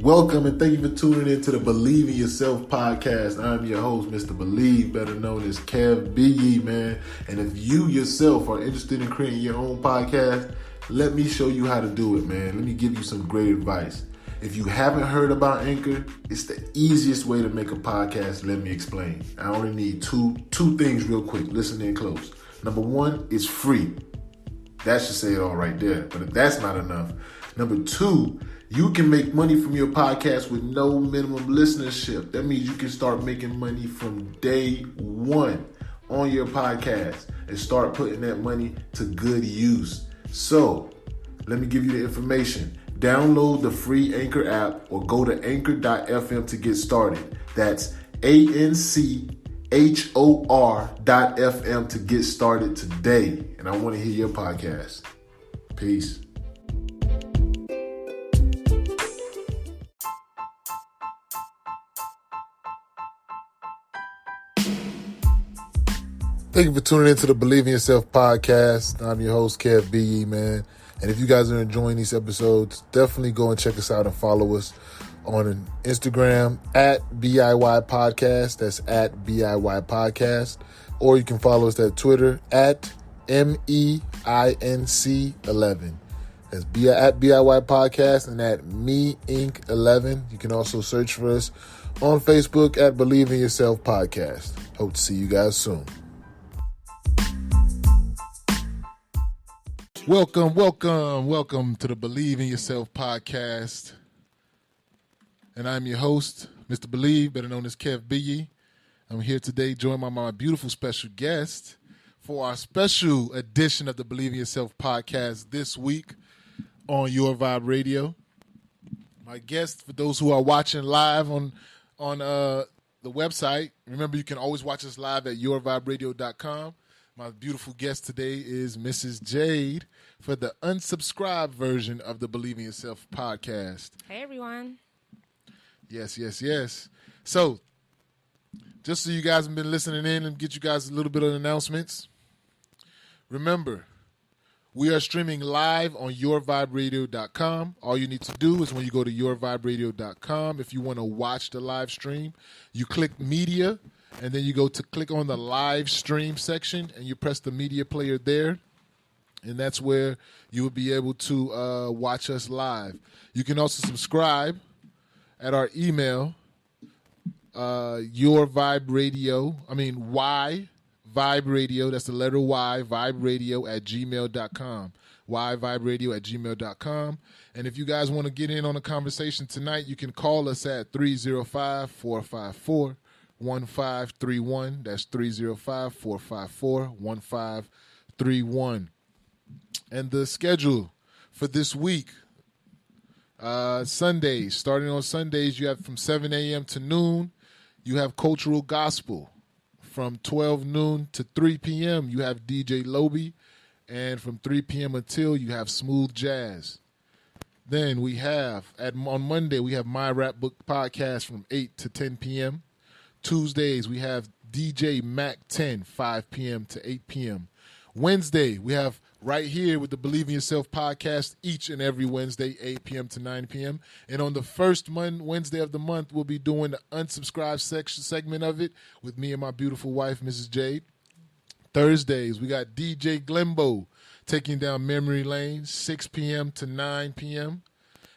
Welcome and thank you for tuning in to the Believe in Yourself podcast. I'm your host, Mr. Believe, better known as Kev B. man. And if you yourself are interested in creating your own podcast, let me show you how to do it, man. Let me give you some great advice. If you haven't heard about Anchor, it's the easiest way to make a podcast. Let me explain. I only need two things real quick. Listen in close. Number one, it's free. That should say it all right there. But if that's not enough, number two, you can make money from your podcast with no minimum listenership. That means you can start making money from day one on your podcast and start putting that money to good use. So, let me give you the information. Download the free Anchor app or go to anchor.fm to get started. That's ANCHOR.FM to get started today. And I want to hear your podcast. Peace. Thank you for tuning into the Believe in Yourself podcast. I'm your host, Kev B. man. And if you guys are enjoying these episodes, definitely go and check us out and follow us on Instagram at BIY Podcast. That's at BIY Podcast. Or you can follow us at Twitter at MEINC11. That's at BIY Podcast and at Me Inc. 11. You can also search for us on Facebook at Believe in Yourself Podcast. Hope to see you guys soon. Welcome to the Believe in Yourself podcast. And I'm your host, Mr. Believe, better known as Kev B. I'm here today joined by my beautiful special guest for our special edition of the Believe in Yourself podcast this week on Your Vibe Radio. My guest, for those who are watching live on the website, remember you can always watch us live at yourviberadio.com. My beautiful guest today is Mrs. Jade for the unsubscribed version of the Believe in Yourself podcast. Hey, everyone. Yes. So, just so you guys have been listening in and get you guys a little bit of announcements, remember, we are streaming live on yourviberadio.com. All you need to do is when you go to yourviberadio.com, if you want to watch the live stream, you click media, and then you go to click on the live stream section and you press the media player there. And that's where you will be able to watch us live. You can also subscribe at our email, Y Vibe Radio, that's the letter Y, viberadio@gmail.com. yviberadio@gmail.com. And if you guys want to get in on a conversation tonight, you can call us at 305-454-1531. That's 305-454-1531. And the schedule for this week, Sundays, starting on Sundays, you have from 7 a.m. to noon, you have Cultural Gospel. From 12 noon to 3 p.m., you have DJ Lobi. And from 3 p.m. until, you have Smooth Jazz. Then we have, on Monday, we have My Rap Book Podcast from 8 to 10 p.m. Tuesdays, we have DJ Mac 10, 5 p.m. to 8 p.m. Wednesday, we have right here with the Believe in Yourself podcast each and every Wednesday, 8 p.m. to 9 p.m. And on the first Wednesday of the month, we'll be doing the unsubscribed segment of it with me and my beautiful wife, Mrs. Jade. Thursdays, we got DJ Glembo taking down memory lane, 6 p.m. to 9 p.m.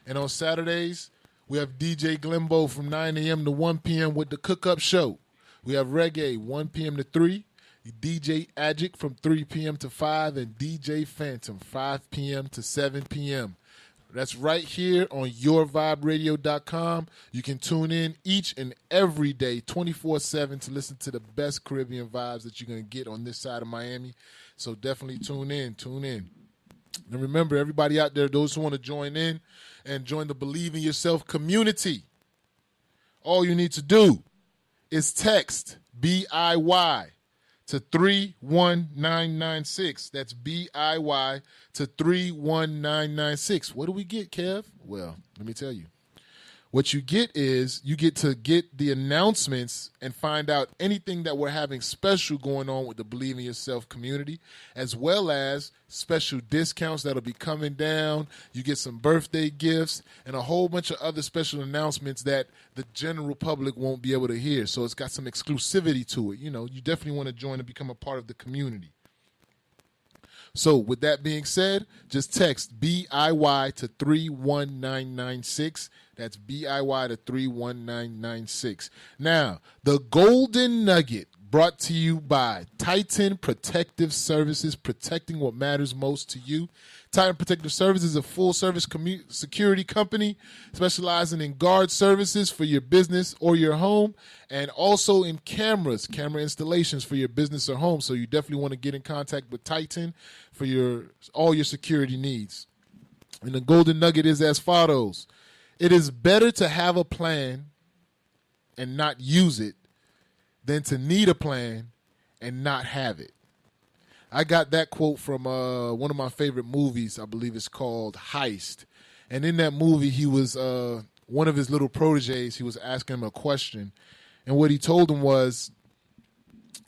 And on Saturdays, we have DJ Glembo from 9 a.m. to 1 p.m. with the Cook-Up Show. We have reggae, 1 p.m. to 3. DJ Agic from 3 p.m. to 5. And DJ Phantom, 5 p.m. to 7 p.m. That's right here on yourviberadio.com. You can tune in each and every day, 24/7, to listen to the best Caribbean vibes that you're going to get on this side of Miami. So definitely tune in. And remember, everybody out there, those who want to join in and join the Believe in Yourself community, all you need to do is text BIY to 31996. That's BIY to 31996. What do we get, Kev? Well, let me tell you. What you get is you get to get the announcements and find out anything that we're having special going on with the Believe in Yourself community, as well as special discounts that'll be coming down. You get some birthday gifts and a whole bunch of other special announcements that the general public won't be able to hear. So it's got some exclusivity to it. You know, you definitely want to join and become a part of the community. So with that being said, just text BIY to 31996. That's BIY to 31996. Now, the Golden Nugget brought to you by Titan Protective Services, protecting what matters most to you. Titan Protective Services is a full-service security company specializing in guard services for your business or your home, and also in camera installations for your business or home. So you definitely want to get in contact with Titan for all your security needs. And the Golden Nugget is as follows. It is better to have a plan and not use it than to need a plan and not have it. I got that quote from one of my favorite movies. I believe it's called Heist. And in that movie, he was one of his little proteges. He was asking him a question. And what he told him was,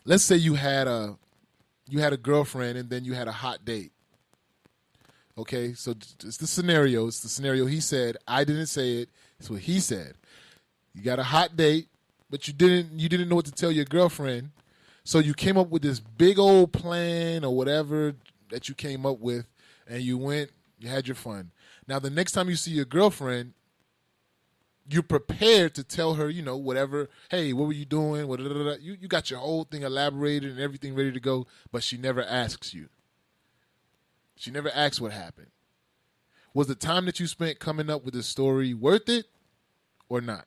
let's say you had a girlfriend and then you had a hot date. Okay, so it's the scenario. It's the scenario he said. I didn't say it. It's what he said. You got a hot date, but you didn't know what to tell your girlfriend. So you came up with this big old plan or whatever that you came up with, and you had your fun. Now, the next time you see your girlfriend, you're prepared to tell her, you know, whatever, hey, what were you doing? You got your whole thing elaborated and everything ready to go, but she never asks you. She never asks what happened. Was the time that you spent coming up with this story worth it or not?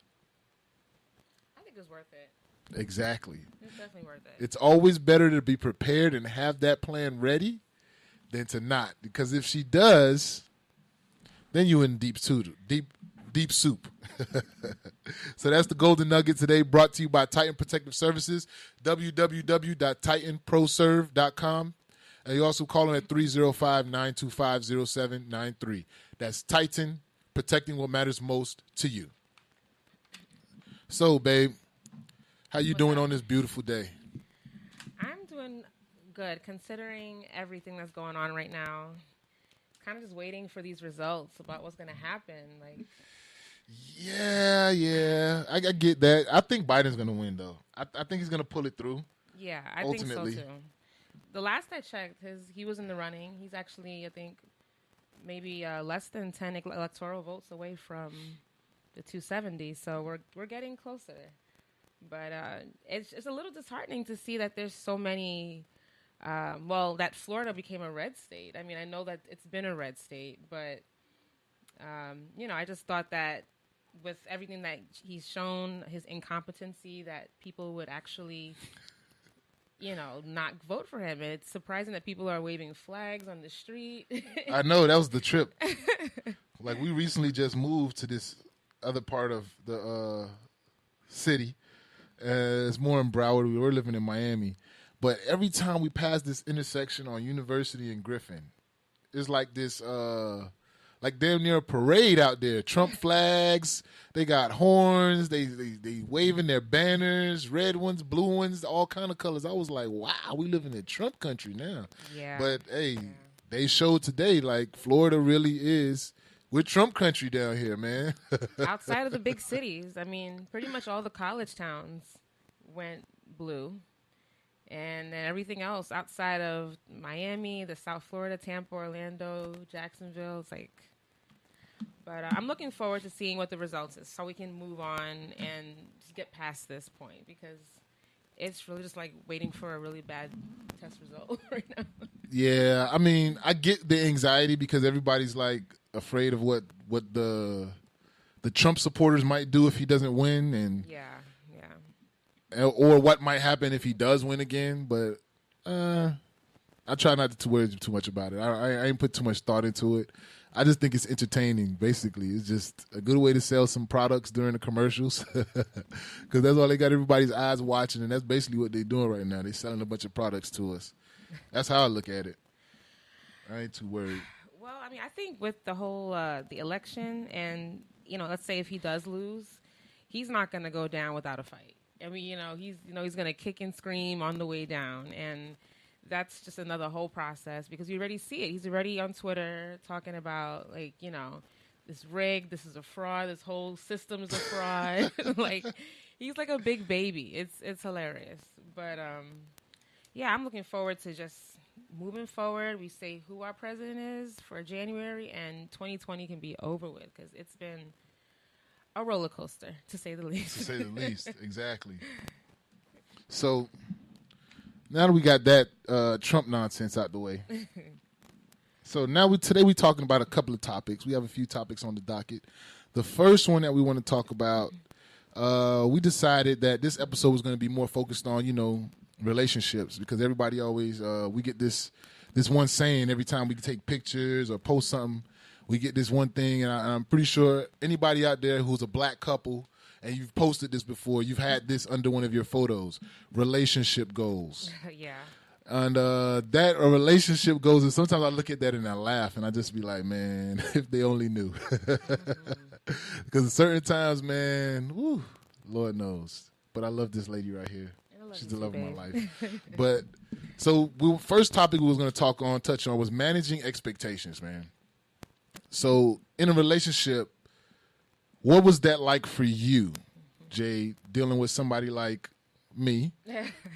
I think it was worth it. Exactly. It's definitely worth it. It's always better to be prepared and have that plan ready than to not. Because if she does, then you in deep soup. So that's the Golden Nugget today, brought to you by Titan Protective Services, www.titanproserve.com. And you also call them at 305-925-0793. That's Titan, protecting what matters most to you. So, babe, how you doing on this beautiful day? I'm doing good, considering everything that's going on right now. Kind of just waiting for these results about what's going to happen. Like, yeah, I get that. I think Biden's going to win, though. I think he's going to pull it through. Yeah, I ultimately. think so, too. The last I checked, he was in the running. He's actually, I think, maybe less than 10 electoral votes away from the 270. So we're getting closer. But it's a little disheartening to see that there's so many. That Florida became a red state. I mean, I know that it's been a red state, but I just thought that with everything that he's shown, his incompetency, that people would actually not vote for him. And it's surprising that people are waving flags on the street. I know, that was the trip. Like, we recently just moved to this other part of the city. It's more in Broward. We were living in Miami. But every time we pass this intersection on University and Griffin, it's like this, like damn near a parade out there. Trump flags, they got horns, they waving their banners, red ones, blue ones, all kind of colors. I was like, wow, we living in Trump country now. Yeah. But hey, they showed today like Florida really is. We're Trump country down here, man. Outside of the big cities, I mean, pretty much all the college towns went blue. And then everything else outside of Miami, the South Florida, Tampa, Orlando, Jacksonville, it's like... But I'm looking forward to seeing what the results is so we can move on and just get past this point, because it's really just like waiting for a really bad test result right now. Yeah, I mean, I get the anxiety because everybody's like afraid of what the Trump supporters might do if he doesn't win, and or what might happen if he does win again. But I try not to worry too much about it. I ain't put too much thought into it. I just think it's entertaining, basically. It's just a good way to sell some products during the commercials, because that's all they got everybody's eyes watching, and that's basically what they're doing right now. They're selling a bunch of products to us. That's how I look at it. I ain't too worried. Well, I mean, I think with the whole the election, and let's say if he does lose, he's not going to go down without a fight. I mean, he's going to kick and scream on the way down, and that's just another whole process because you already see it. He's already on Twitter talking about this rigged, this is a fraud, this whole system is a fraud. Like he's like a big baby. It's hilarious, but yeah, I'm looking forward to just moving forward. We say who our president is for January, and 2020 can be over with because it's been a roller coaster, to say the least. To say the least, exactly. So now that we got that Trump nonsense out the way, so now today we're talking about a couple of topics. We have a few topics on the docket. The first one that we want to talk about, we decided that this episode was going to be more focused on, relationships, because everybody always we get this one saying every time we take pictures or post something. We get this one thing, and I'm pretty sure anybody out there who's a black couple and you've posted this before, you've had this under one of your photos: relationship goals. Yeah. And that or relationship goals, and sometimes I look at that and I laugh, and I just be like, man, if they only knew. Because at certain times, man, whew, Lord knows. But I love this lady right here. She's the love of my life. But so first topic we was going to touch on was managing expectations, man. So in a relationship, what was that like for you, Jay, dealing with somebody like me?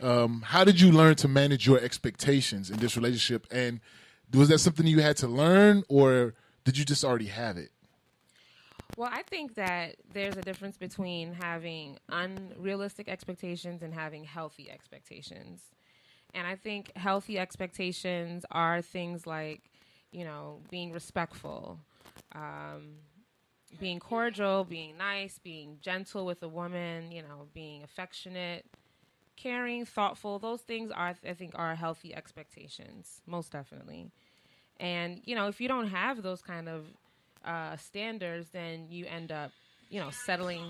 How did you learn to manage your expectations in this relationship? And was that something you had to learn, or did you just already have it? Well, I think that there's a difference between having unrealistic expectations and having healthy expectations. And I think healthy expectations are things like, being respectful, being cordial, being nice, being gentle with a woman, being affectionate, caring, thoughtful. Those things I think are healthy expectations, most definitely. And, if you don't have those kind of standards, then you end up, settling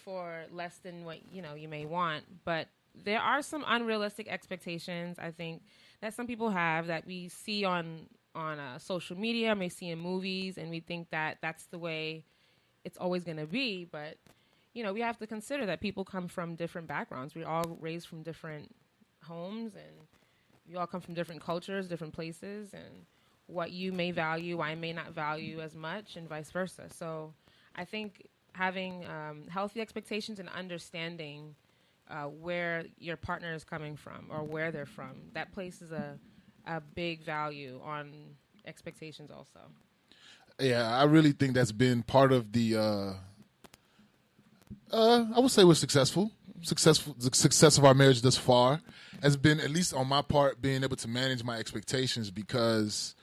for less than what, you may want. But there are some unrealistic expectations, I think, that some people have that we see on social media, may see in movies, and we think that that's the way it's always going to be. But, we have to consider that people come from different backgrounds. We're all raised from different homes, and we all come from different cultures, different places, and what you may value, I may not value as much, and vice versa. So I think having healthy expectations and understanding where your partner is coming from or where they're from, that places a big value on expectations also. Yeah, I really think that's been part of the, I would say we're successful. The success of our marriage thus far has been, at least on my part, being able to manage my expectations, because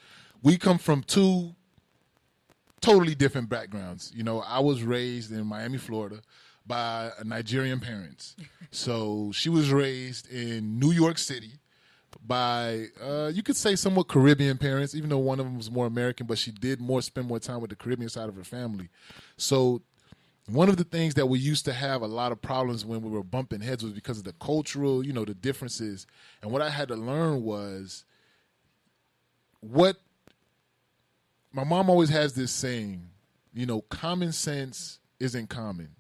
we come from two totally different backgrounds. I was raised in Miami, Florida by Nigerian parents. So she was raised in New York City by, you could say, somewhat Caribbean parents, even though one of them was more American, but she did spend more time with the Caribbean side of her family. So one of the things that we used to have a lot of problems when we were bumping heads was because of the cultural, the differences. And what I had to learn was my mom always has this saying, common sense isn't common.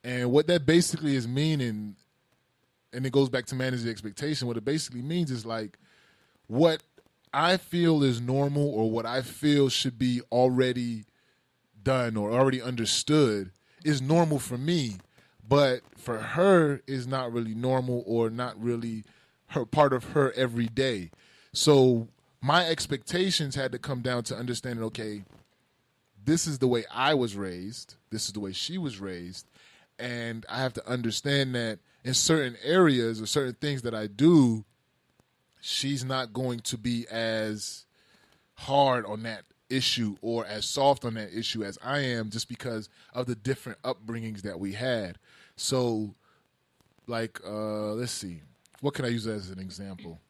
And what that basically is meaning, and it goes back to managing expectation, what it basically means is like what I feel is normal or what I feel should be already done or already understood is normal for me, but for her is not really normal or not really her part of her every day. So my expectations had to come down to understanding, okay, this is the way I was raised, this is the way she was raised, and I have to understand that in certain areas or certain things that I do, she's not going to be as hard on that issue or as soft on that issue as I am, just because of the different upbringings that we had. So, let's see. What can I use as an example?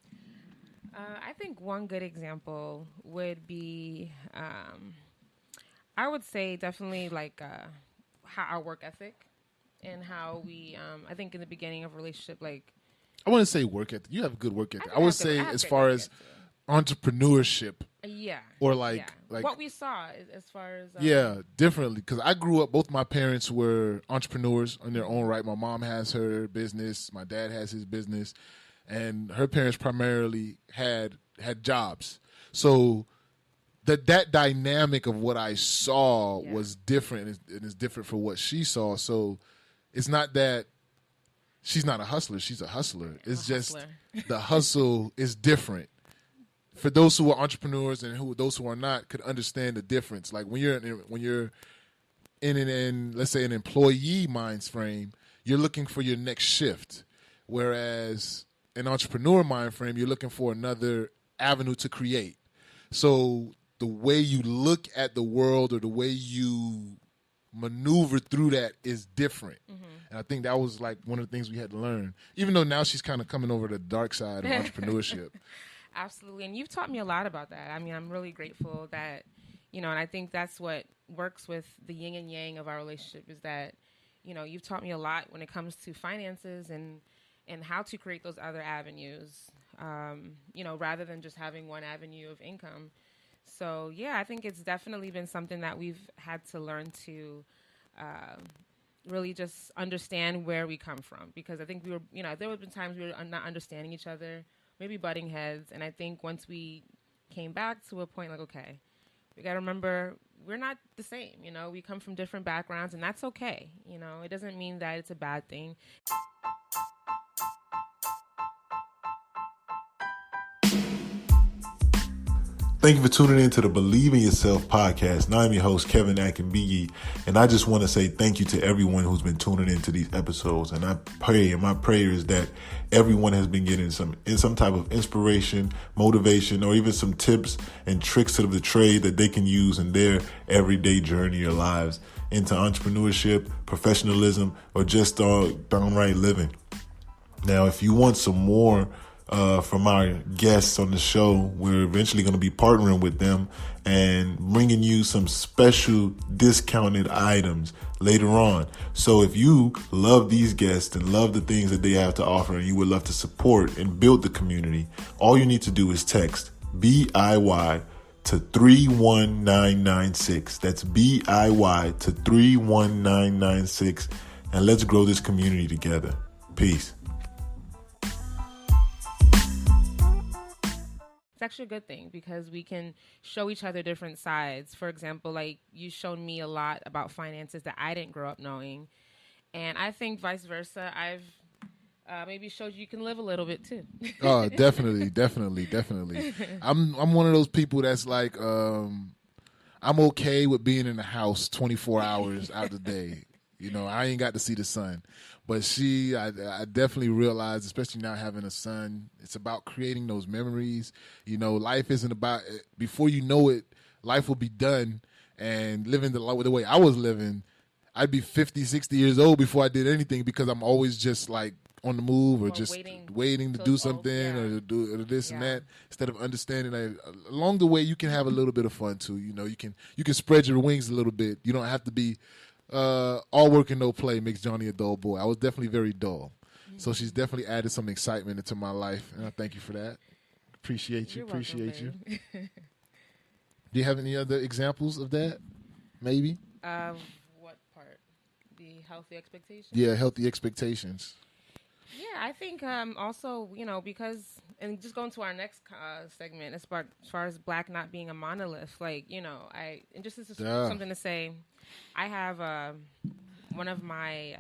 I think one good example would be, I would say definitely how our work ethic and how we, I think in the beginning of a relationship, I wouldn't say work ethic. You have good work ethic. I would say as far as entrepreneurship Yeah. Or Yeah. What we saw as far as yeah, differently, because I grew up, both my parents were entrepreneurs in their own right. My mom has her business, my dad has his business, and her parents primarily had jobs. So that dynamic of what I saw was different, and it's different for what she saw. So it's not that she's not a hustler, she's a hustler. It's just the hustle is different. For those who are entrepreneurs and those who are not could understand the difference. Like when you're in let's say an employee mind frame, you're looking for your next shift, whereas an entrepreneur mind frame, you're looking for another avenue to create. So the way you look at the world or the way you maneuver through that is different. Mm-hmm. And I think that was like one of the things we had to learn, even though now she's kind of coming over the dark side of entrepreneurship. Absolutely. And you've taught me a lot about that. I mean, I'm really grateful that, and I think that's what works with the yin and yang of our relationship is that, you've taught me a lot when it comes to finances and how to create those other avenues, rather than just having one avenue of income. So, yeah, I think it's definitely been something that we've had to learn to really just understand where we come from. Because I think we were, there have been times we were not understanding each other, maybe butting heads. And I think once we came back to a point like, okay, we got to remember we're not the same. We come from different backgrounds, and that's okay. It doesn't mean that it's a bad thing. Thank you for tuning in to the Believe in Yourself podcast. Now I'm your host, Kevin Akinbigi, and I just want to say thank you to everyone who's been tuning into these episodes. And I pray, and my prayer is that everyone has been getting some type of inspiration, motivation, or even some tips and tricks of the trade that they can use in their everyday journey or lives into entrepreneurship, professionalism, or just downright living. Now, if you want some more from our guests on the show, we're eventually going to be partnering with them and bringing you some special discounted items later on. So if you love these guests and love the things that they have to offer and you would love to support and build the community, all you need to do is text BIY to 31996. That's BIY to 31996, and let's grow this community together. Peace. It's actually a good thing because we can show each other different sides. For example, like you showed me a lot about finances that I didn't grow up knowing. And I think vice versa, I've maybe showed you can live a little bit too. Oh, definitely. I'm one of those people that's like, I'm okay with being in the house 24 hours out of the day. I ain't got to see the sun. But I definitely realized, especially now having a son, it's about creating those memories. Life isn't about, before you know it, life will be done. And living the way I was living, I'd be 50, 60 years old before I did anything because I'm always just like on the move or just waiting to do something or do this and that, instead of understanding that along the way you can have a little bit of fun too. You can spread your wings a little bit. You don't have to be all work and no play makes Johnny a dull boy. I was definitely very dull. Mm-hmm. So she's definitely added some excitement into my life, and I thank you for that. Appreciate you. Welcome, you. Do you have any other examples of that? Maybe? What part? The healthy expectations? Yeah, healthy expectations. Yeah, I think also, because, and just going to our next segment, as far as Black not being a monolith, and just this is something to say, I have one of my,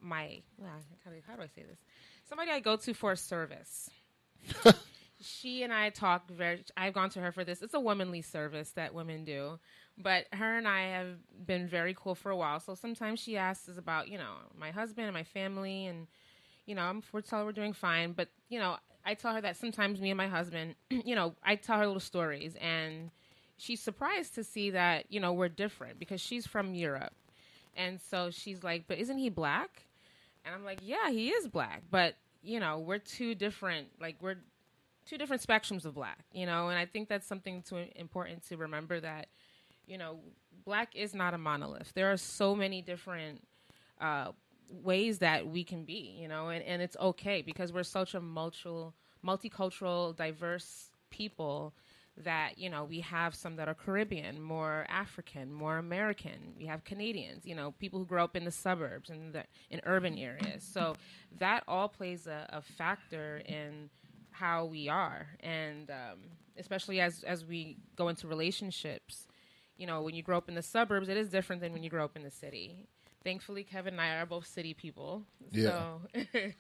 how do I say this? Somebody I go to for a service. She and I talk I've gone to her for this. It's a womanly service that women do. But her and I have been very cool for a while. So sometimes she asks us about, my husband and my family, and we're telling her we're doing fine, but, I tell her that sometimes me and my husband, I tell her little stories, and she's surprised to see that, we're different because she's from Europe. And so she's like, but isn't he Black? And I'm like, yeah, he is Black, but, we're two different spectrums of Black, and I think that's something important to remember that, Black is not a monolith. There are so many different ways that we can be, and it's okay because we're such a multicultural, diverse people that, you know, we have some that are Caribbean, more African, more American. We have Canadians, you know, people who grow up in the suburbs and in urban areas. So that all plays a factor in how we are. And especially as we go into relationships, you know, when you grow up in the suburbs, it is different than when you grow up in the city. Thankfully, Kevin and I are both city people. Yeah. So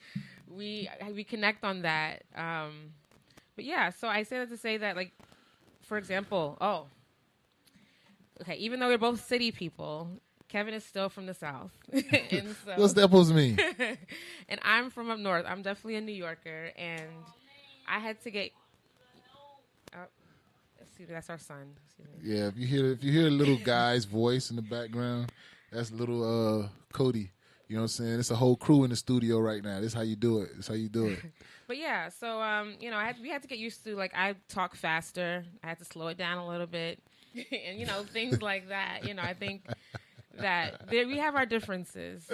we connect on that. But yeah, so I say that to say that, like, for example, even though we're both city people, Kevin is still from the South. And so, What's that supposed to mean? and I'm from up north. I'm definitely a New Yorker, and I had to get. Excuse me, that's our son. Excuse me. Yeah, if you hear a little guy's voice in the background, that's little Cody. You know what I'm saying? It's a whole crew in the studio right now. This is how you do it. This is how you do it. But yeah, so you know, we had to get used to, like, I talk faster. I had to slow it down a little bit, and you know, things like that. You know, I think that we have our differences.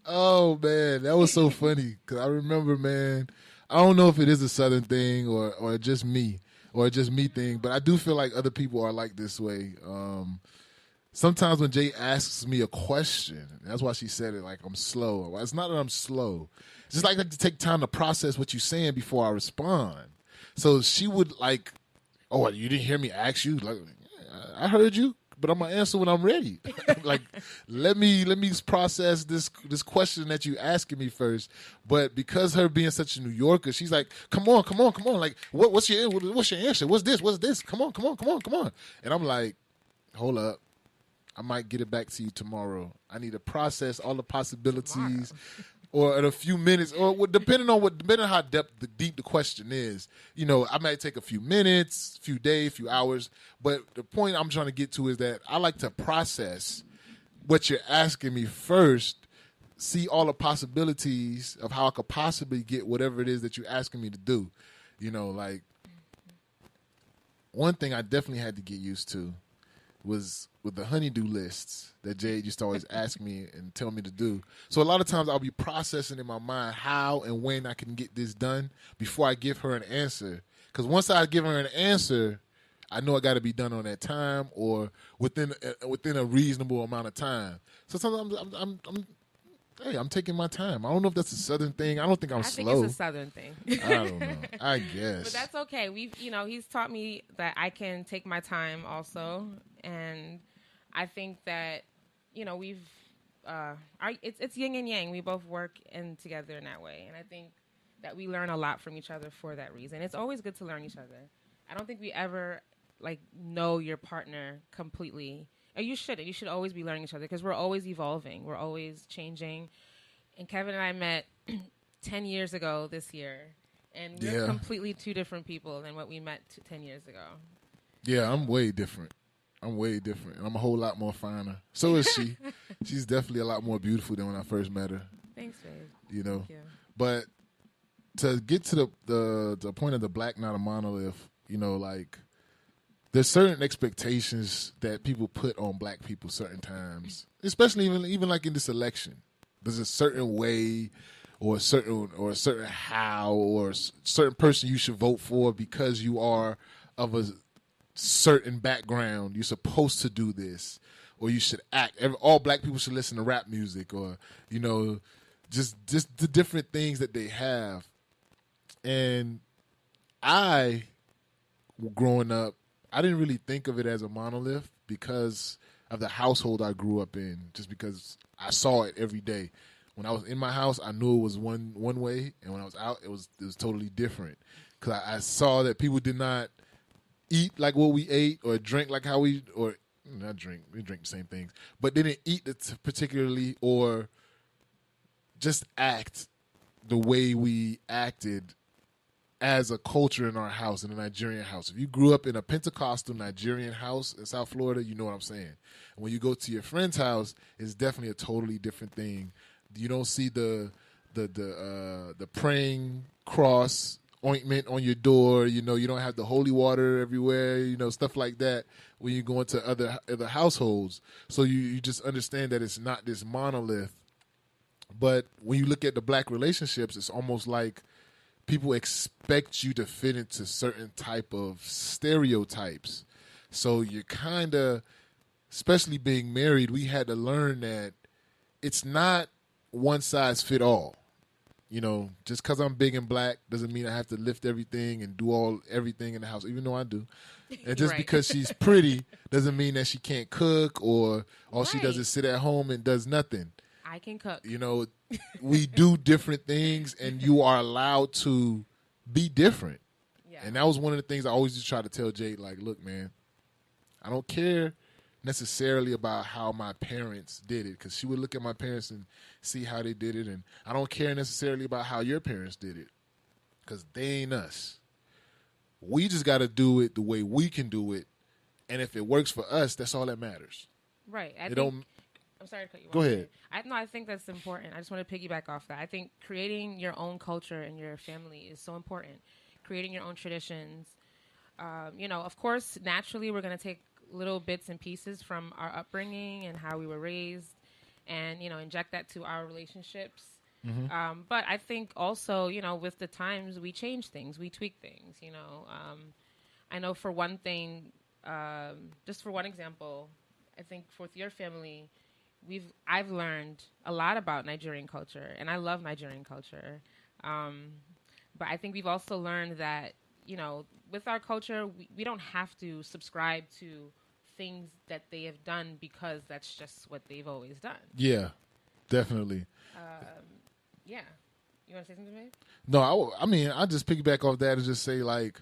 Oh man, that was so funny because I remember, man. I don't know if it is a Southern thing or just me thing, but I do feel like other people are like this way. Sometimes when Jay asks me a question, that's why she said it, like I'm slow. Well, it's not that I'm slow. It's just like I like to take time to process what you're saying before I respond. So she would like, oh, you didn't hear me ask you? Like, I heard you, but I'm gonna answer when I'm ready. Like, let me process this question that you asking me first. But because her being such a New Yorker, she's like, come on. Like, what's your answer? What's this? Come on. And I'm like, hold up. I might get it back to you tomorrow. I need to process all the possibilities, or in a few minutes, or depending on how deep the question is. You know, I might take a few minutes, few days, few hours. But the point I'm trying to get to is that I like to process what you're asking me first, see all the possibilities of how I could possibly get whatever it is that you're asking me to do. You know, like, one thing I definitely had to get used to was with the honeydew lists that Jade used to always ask me and tell me to do. So a lot of times I'll be processing in my mind how and when I can get this done before I give her an answer. Because once I give her an answer, I know I got to be done on that time or within a reasonable amount of time. So sometimes I'm taking my time. I don't know if that's a Southern thing. I don't think I'm slow. I think it's a Southern thing. I don't know. I guess. But that's okay. He's taught me that I can take my time also. And I think that, you know, it's yin and yang. We both work together in that way. And I think that we learn a lot from each other for that reason. It's always good to learn each other. I don't think we ever, like, know your partner completely. And you should always be learning each other because we're always evolving. We're always changing. And Kevin and I met 10 years ago this year. And we're completely two different people than what we met 10 years ago. Yeah, I'm way different. And I'm a whole lot more finer. So is she. She's definitely a lot more beautiful than when I first met her. Thanks, babe. You know. Thank you. But to get to the point of the Black Not a Monolith, you know, like, there's certain expectations that people put on black people certain times, especially even like in this election. There's a certain way or a certain how or a certain person you should vote for because you are of a certain background. You're supposed to do this, or you should act. All black people should listen to rap music, or, you know, just the different things that they have. And I, growing up, I didn't really think of it as a monolith because of the household I grew up in, just because I saw it every day. When I was in my house, I knew it was one way, and when I was out, it was totally different. Because I saw that people did not eat like what we ate, or drink like how we drink the same things, but didn't eat it particularly, or just act the way we acted as a culture in our house, in a Nigerian house. If you grew up in a Pentecostal Nigerian house in South Florida, you know what I'm saying. And when you go to your friend's house, it's definitely a totally different thing. You don't see the praying cross ointment on your door. You know, you don't have the holy water everywhere. You know, stuff like that when you go into other households. So you just understand that it's not this monolith. But when you look at the black relationships, it's almost like people expect you to fit into certain type of stereotypes. So you're kind of, especially being married, we had to learn that it's not one size fit all. You know, just because I'm big and black doesn't mean I have to lift everything and do everything in the house, even though I do. And just Right. because she's pretty doesn't mean that she can't cook, or all she does Right. is sit at home and does nothing. I can cook. You know, we do different things, and you are allowed to be different. Yeah. And that was one of the things I always just try to tell Jade, like, look, man, I don't care necessarily about how my parents did it, because she would look at my parents and see how they did it, and I don't care necessarily about how your parents did it, because they ain't us. We just got to do it the way we can do it, and if it works for us, that's all that matters. Right. It don't. I'm sorry to cut you off. Go ahead. I think that's important. I just want to piggyback off that. I think creating your own culture in your family is so important. Creating your own traditions. You know, of course, naturally, we're going to take little bits and pieces from our upbringing and how we were raised, and, you know, inject that to our relationships. But I think also, you know, with the times, we change things, we tweak things. You know, I know for one thing, just for one example, I think with your family, I've learned a lot about Nigerian culture, and I love Nigerian culture. But I think we've also learned that, you know, with our culture, we don't have to subscribe to things that they have done because that's just what they've always done. Yeah, definitely. Yeah. You want to say something, babe? No, I mean, I just piggyback off that and just say, like,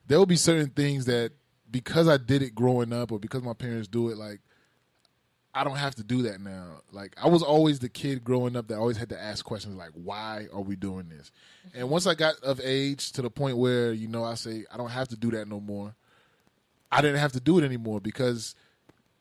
there will be certain things that because I did it growing up or because my parents do it, like, I don't have to do that now. Like, I was always the kid growing up that always had to ask questions like, why are we doing this? And once I got of age to the point where, you know, I say, I don't have to do that no more, I didn't have to do it anymore because,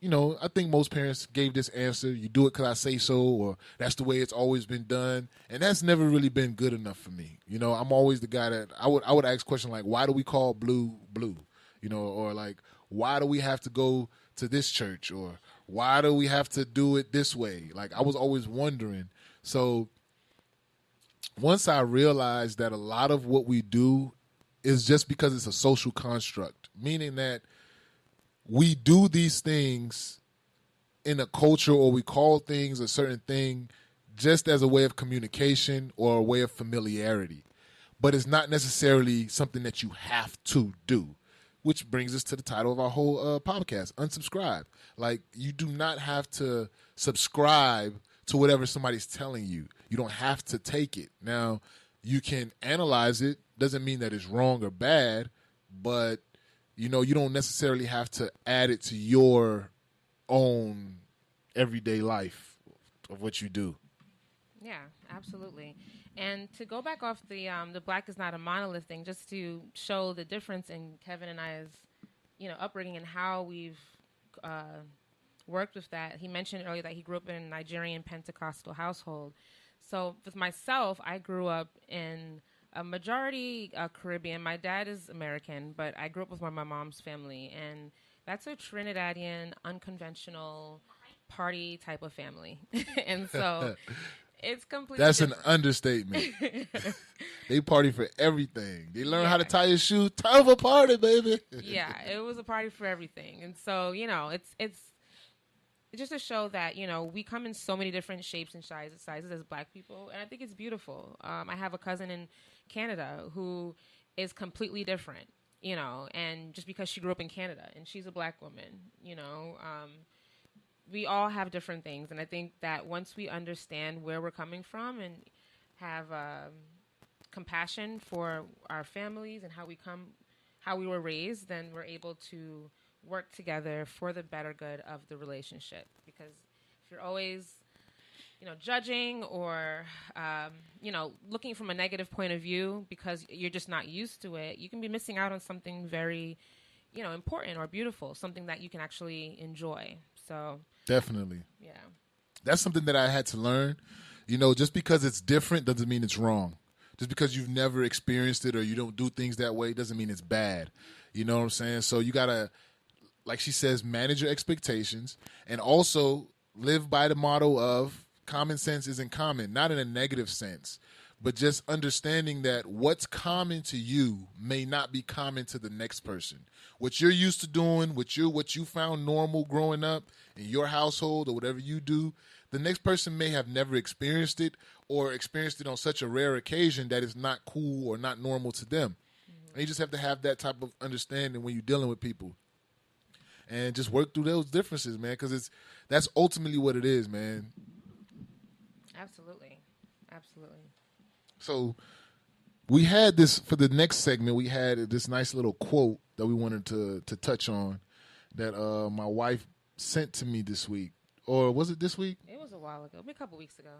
you know, I think most parents gave this answer, you do it because I say so, or that's the way it's always been done. And that's never really been good enough for me. You know, I'm always the guy that I would ask questions like, why do we call blue blue? You know, or like, why do we have to go to this church? Or why do we have to do it this way? Like, I was always wondering. So once I realized that a lot of what we do is just because it's a social construct, meaning that we do these things in a culture, or we call things a certain thing just as a way of communication or a way of familiarity. But it's not necessarily something that you have to do, which brings us to the title of our whole podcast, Unsubscribe. Like, you do not have to subscribe to whatever somebody's telling you. You don't have to take it. Now, you can analyze it. Doesn't mean that it's wrong or bad, but you know, you don't necessarily have to add it to your own everyday life of what you do. Yeah, absolutely. And to go back off the Black is not a monolith thing, just to show the difference in Kevin and I's, you know, upbringing and how we've worked with that. He mentioned earlier that he grew up in a Nigerian Pentecostal household. So with myself, I grew up in a majority Caribbean. My dad is American, but I grew up with my mom's family, and that's a Trinidadian, unconventional party type of family. And so it's completely That's an different. understatement. They party for everything. They learn how to tie your shoe. Time of a party, baby. Yeah, it was a party for everything. And so, you know, it's just to show that, you know, we come in so many different shapes and sizes as Black people, and I think it's beautiful. I have a cousin in Canada who is completely different, you know, and just because she grew up in Canada and she's a Black woman, you know, we all have different things. And I think that once we understand where we're coming from and have compassion for our families and how we were raised, then we're able to work together for the better good of the relationship. Because if you're always, you know, judging or, you know, looking from a negative point of view because you're just not used to it, you can be missing out on something very, you know, important or beautiful, something that you can actually enjoy. So Definitely. yeah. That's something that I had to learn. You know, just because it's different doesn't mean it's wrong. Just because you've never experienced it or you don't do things that way doesn't mean it's bad. You know what I'm saying? So you got to, like she says, manage your expectations and also live by the motto of common sense isn't common, not in a negative sense, but just understanding that what's common to you may not be common to the next person. What you're used to doing, what you found normal growing up in your household or whatever you do, the next person may have never experienced it or experienced it on such a rare occasion that it's not cool or not normal to them. And you just have to have that type of understanding when you're dealing with people. And just work through those differences, man, because that's ultimately what it is, man. Absolutely. So we had this, for the next segment, we had this nice little quote that we wanted to touch on that my wife sent to me this week. Or was it this week? It was a while ago, maybe a couple weeks ago.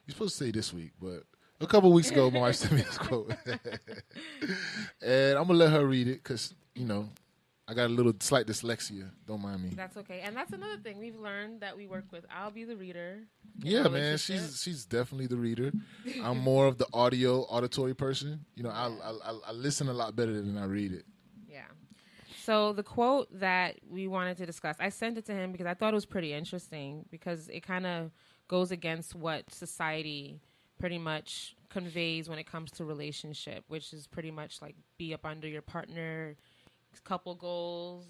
You're supposed to say this week, but a couple weeks ago, my wife sent me this quote. And I'm going to let her read it because, I got a little slight dyslexia. Don't mind me. That's okay. And that's another thing we've learned that we work with. I'll be the reader. Yeah, man. She's definitely the reader. I'm more of the auditory person. I listen a lot better than I read it. Yeah. So the quote that we wanted to discuss, I sent it to him because I thought it was pretty interesting because it kind of goes against what society pretty much conveys when it comes to relationship, which is pretty much like be up under your partner, couple goals,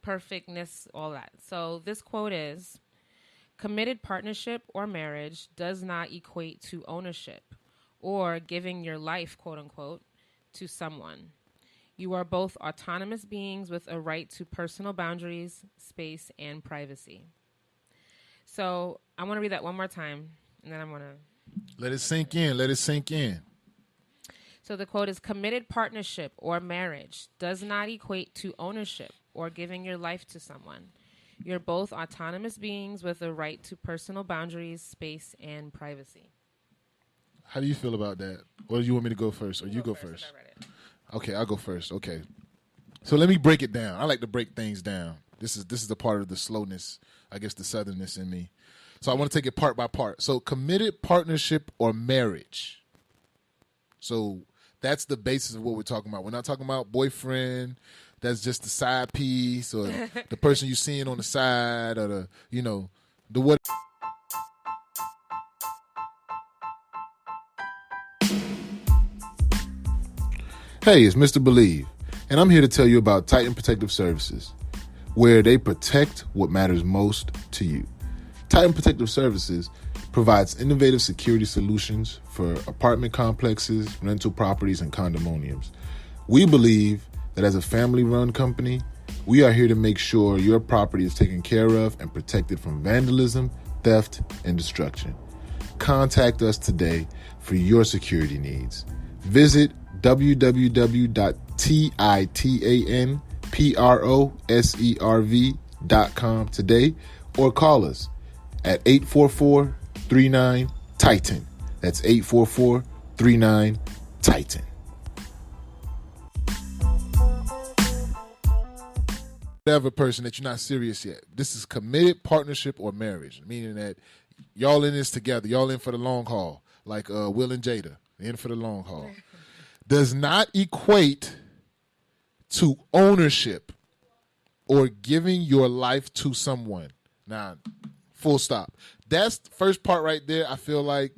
perfectness, all that. So this quote is, committed partnership or marriage does not equate to ownership or giving your life, quote unquote, to someone. You are both autonomous beings with a right to personal boundaries, space, and privacy. So I want to read that one more time, and then I'm going to... Let it sink in. So the quote is, committed partnership or marriage does not equate to ownership or giving your life to someone. You're both autonomous beings with a right to personal boundaries, space, and privacy. How do you feel about that? Or do you want me to go first? Or you go first? I read it. Okay, I'll go first. Okay. So let me break it down. I like to break things down. This is the part of the slowness, I guess the southernness in me. So I want to take it part by part. So committed partnership or marriage. So that's the basis of what we're talking about. We're not talking about boyfriend. That's just the side piece or the person you're seeing on the side or the what. Hey, it's Mr. Believe, and I'm here to tell you about Titan Protective Services, where they protect what matters most to you. Titan Protective Services provides innovative security solutions for apartment complexes, rental properties, and condominiums. We believe that as a family-run company, we are here to make sure your property is taken care of and protected from vandalism, theft, and destruction. Contact us today for your security needs. Visit www.titanproserv.com today or call us at 844-39-TITAN. That's 844-39-TITAN. Whatever person that you're not serious yet. This is committed partnership or marriage, meaning that y'all in this together. Y'all in for the long haul, like Will and Jada. In for the long haul. Does not equate to ownership or giving your life to someone. Now, full stop. That's the first part right there. I feel like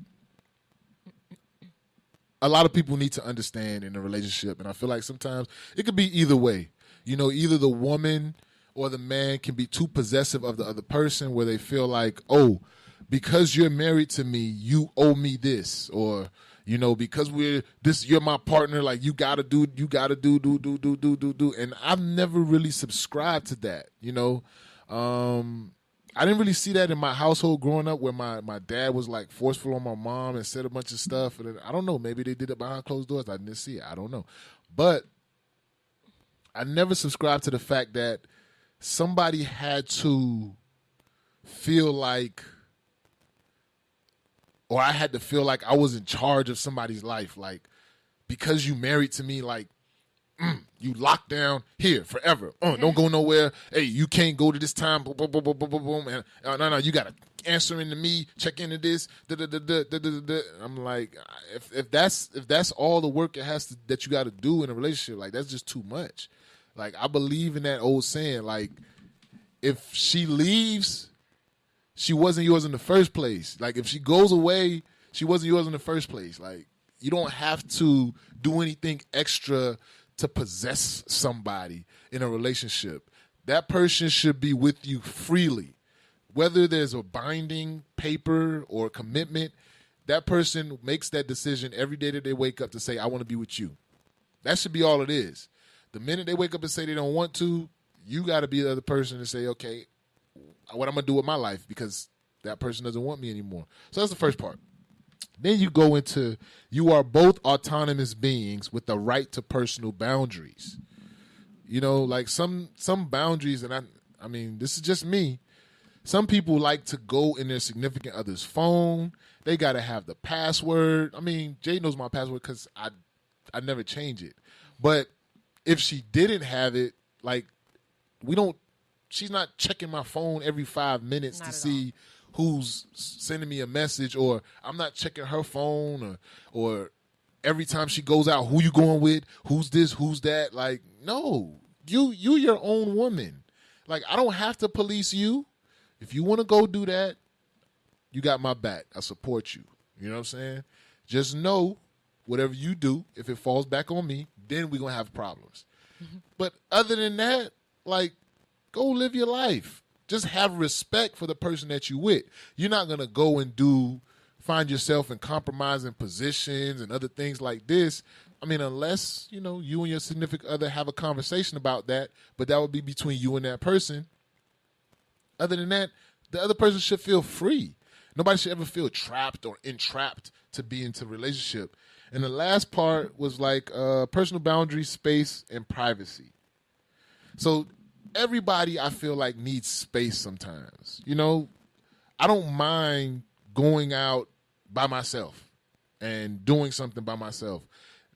a lot of people need to understand in a relationship. And I feel like sometimes it could be either way. Either the woman or the man can be too possessive of the other person where they feel like, oh, because you're married to me, you owe me this. Or, because you're my partner, like you gotta do. And I've never really subscribed to that, I didn't really see that in my household growing up where my dad was like forceful on my mom and said a bunch of stuff. And I don't know, maybe they did it behind closed doors. I didn't see it. I don't know. But I never subscribed to the fact that somebody had to feel like, or I had to feel like I was in charge of somebody's life. Like, because you married to me, like, you locked down here forever. Don't go nowhere. Hey, you can't go to this time. Boom, boom, boom, boom, boom, boom, boom. And no, you got to answer into me, check into this. I'm like, if that's all the work that you got to do in a relationship, like that's just too much. Like, I believe in that old saying, like, if she leaves, she wasn't yours in the first place. Like, if she goes away, She wasn't yours in the first place. Like, you don't have to do anything extra to possess somebody in a relationship. That person should be with you freely. Whether there's a binding paper or commitment, that person makes that decision every day that they wake up to say, I want to be with you. That should be all it is. The minute they wake up and say they don't want to, you got to be the other person to say, okay, what I'm going to do with my life because that person doesn't want me anymore. So that's the first part. Then you go into, you are both autonomous beings with the right to personal boundaries. You know, like some boundaries, and I mean, this is just me. Some people like to go in their significant other's phone. They got to have the password. I mean, Jay knows my password because I never change it. But if she didn't have it, like, she's not checking my phone every 5 minutes to see who's sending me a message, or I'm not checking her phone, or every time she goes out, who you going with, who's this, who's that. Like, no, you your own woman. Like, I don't have to police you. If you want to go do that, you got my back. I support you. You know what I'm saying? Just know whatever you do, if it falls back on me, then we're going to have problems. Mm-hmm. But other than that, like, go live your life. Just have respect for the person that you with. You're not going to go and find yourself in compromising positions and other things like this. I mean, unless, you know, you and your significant other have a conversation about that, but that would be between you and that person. Other than that, the other person should feel free. Nobody should ever feel trapped or entrapped to be into a relationship. And the last part was like personal boundaries, space, and privacy. So everybody, I feel like, needs space sometimes. You know, I don't mind going out by myself and doing something by myself.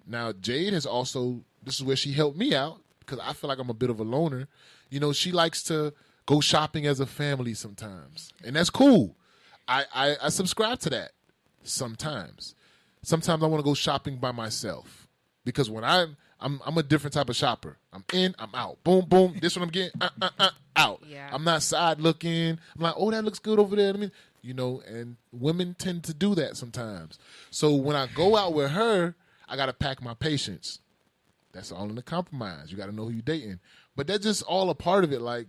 Now, Jade has also, this is where she helped me out because I feel like I'm a bit of a loner. You know, she likes to go shopping as a family sometimes, and that's cool. I subscribe to that sometimes. Sometimes I want to go shopping by myself because when I'm a different type of shopper. I'm in, I'm out. Boom, boom. This one I'm getting, out. Yeah. I'm not side looking. I'm like, oh, that looks good over there. I mean, you know, and women tend to do that sometimes. So when I go out with her, I got to pack my patience. That's all in the compromise. You got to know who you're dating. But that's just all a part of it. Like,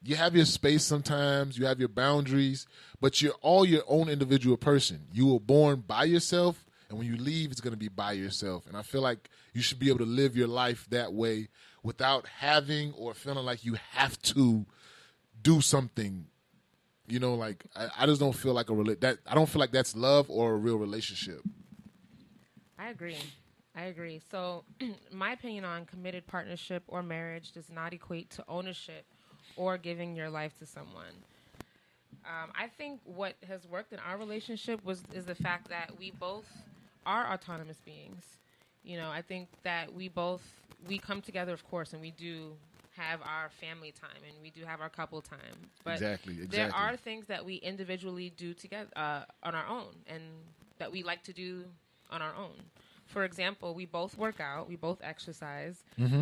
you have your space sometimes, you have your boundaries, but you're all your own individual person. You were born by yourself, and when you leave, it's going to be by yourself. And I feel like you should be able to live your life that way without having or feeling like you have to do something. You know, like, I just don't feel like I don't feel like that's love or a real relationship. I agree. So my opinion on committed partnership or marriage does not equate to ownership or giving your life to someone. I think what has worked in our relationship is the fact that we both are autonomous beings. You know, I think that we come together, of course, and we do have our family time and we do have our couple time. But exactly. There are things that we individually do together on our own and that we like to do on our own. For example, we both work out, we both exercise,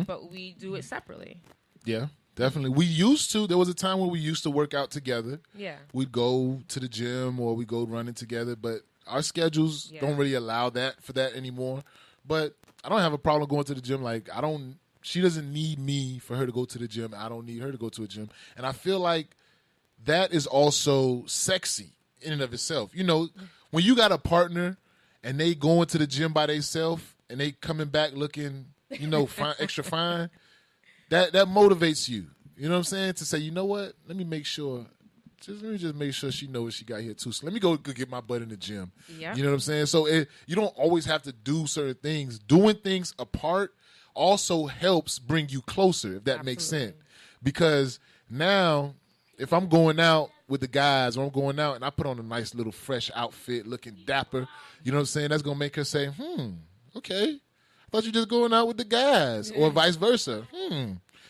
but we do it separately. Yeah. Definitely. We used to. There was a time where we used to work out together. Yeah. We'd go to the gym or we'd go running together, but our schedules don't really allow that for that anymore. But I don't have a problem going to the gym. Like, she doesn't need me for her to go to the gym. I don't need her to go to a gym. And I feel like that is also sexy in and of itself. You know, when you got a partner and they going to the gym by themselves and they coming back looking, you know, fine, extra fine, that motivates you. You know what I'm saying? To say, you know what? Let me make sure. Let me just make sure she knows what she got here too. So let me go get my butt in the gym. Yeah. You know what I'm saying? So you don't always have to do certain things. Doing things apart also helps bring you closer, if that makes sense. Because now, if I'm going out with the guys or I'm going out and I put on a nice little fresh outfit looking dapper, you know what I'm saying? That's going to make her say, okay. I thought you were just going out with the guys or vice versa.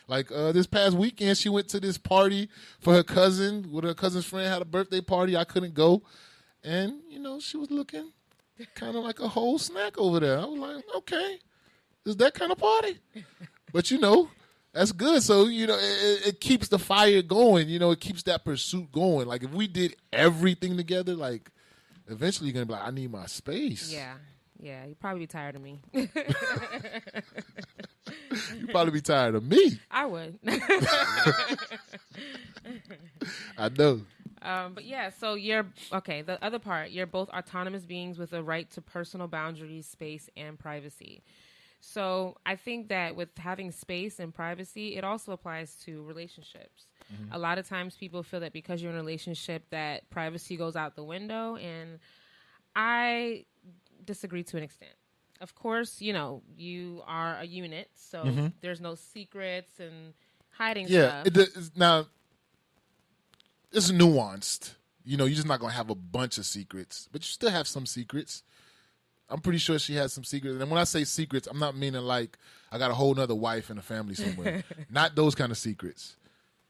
Like this past weekend, she went to this party for her cousin. With her cousin's friend had a birthday party. I couldn't go. And, you know, she was looking kind of like a whole snack over there. I was like, okay, is that kind of party? But, you know, that's good. So, you know, it keeps the fire going. You know, it keeps that pursuit going. Like, if we did everything together, like, eventually you're gonna be like, I need my space. Yeah. Yeah, you'd probably be tired of me. You'd probably be tired of me. I would. I know. But yeah, so the other part, you're both autonomous beings with a right to personal boundaries, space, and privacy. So I think that with having space and privacy, it also applies to relationships. A lot of times people feel that because you're in a relationship that privacy goes out the window, and I disagree to an extent. Of course, you are a unit, so there's no secrets and hiding stuff. Now, it's nuanced. You're just not going to have a bunch of secrets, but you still have some secrets. I'm pretty sure she has some secrets. And when I say secrets, I'm not meaning like I got a whole nother wife and a family somewhere. Not those kind of secrets.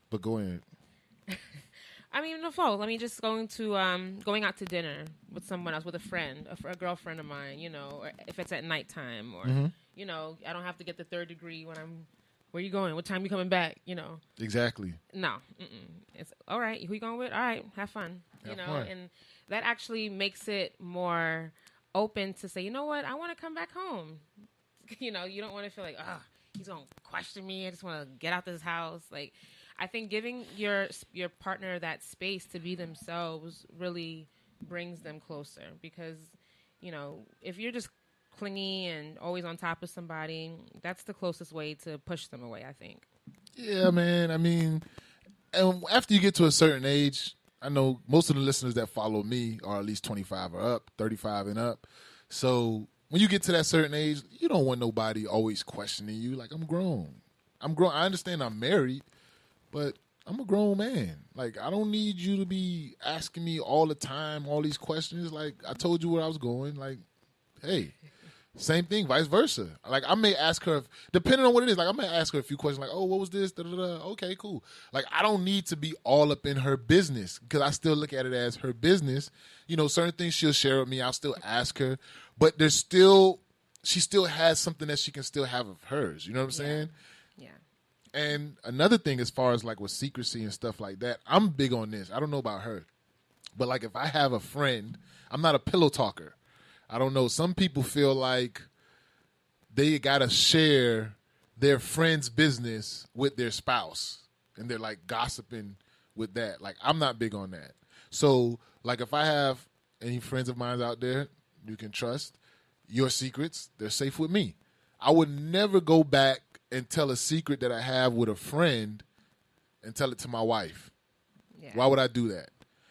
But go ahead. I mean, no fault. I mean, just going out to dinner with someone else, with a friend, a girlfriend of mine, or if it's at nighttime, or, I don't have to get the third degree when where you going? What time you coming back? Exactly. No. It's all right. Who you going with? All right. Have fun. Have fun. And that actually makes it more open to say, you know what? I want to come back home. You don't want to feel like, he's going to question me. I just want to get out this house. Like, I think giving your partner that space to be themselves really brings them closer, because, if you're just clingy and always on top of somebody, that's the closest way to push them away, I think. Yeah, man. I mean, and after you get to a certain age, I know most of the listeners that follow me are at least 25 or up, 35 and up. So when you get to that certain age, you don't want nobody always questioning you. Like, I'm grown. I understand I'm married, but I'm a grown man. Like, I don't need you to be asking me all the time all these questions. Like, I told you where I was going. Like, hey, same thing, vice versa. Like, I may ask her, depending on what it is, like, I may ask her a few questions, like, oh, what was this? Da-da-da. Okay, cool. Like, I don't need to be all up in her business, because I still look at it as her business. Certain things she'll share with me, I'll still ask her. But she still has something that she can still have of hers. You know what I'm saying? Yeah. And another thing, as far as like with secrecy and stuff like that, I'm big on this. I don't know about her, but like if I have a friend, I'm not a pillow talker. I don't know. Some people feel like they got to share their friend's business with their spouse, and they're like gossiping with that. Like, I'm not big on that. So like if I have any friends of mine out there you can trust, your secrets, they're safe with me. I would never go back and tell a secret that I have with a friend and tell it to my wife. Yeah. Why would I do that?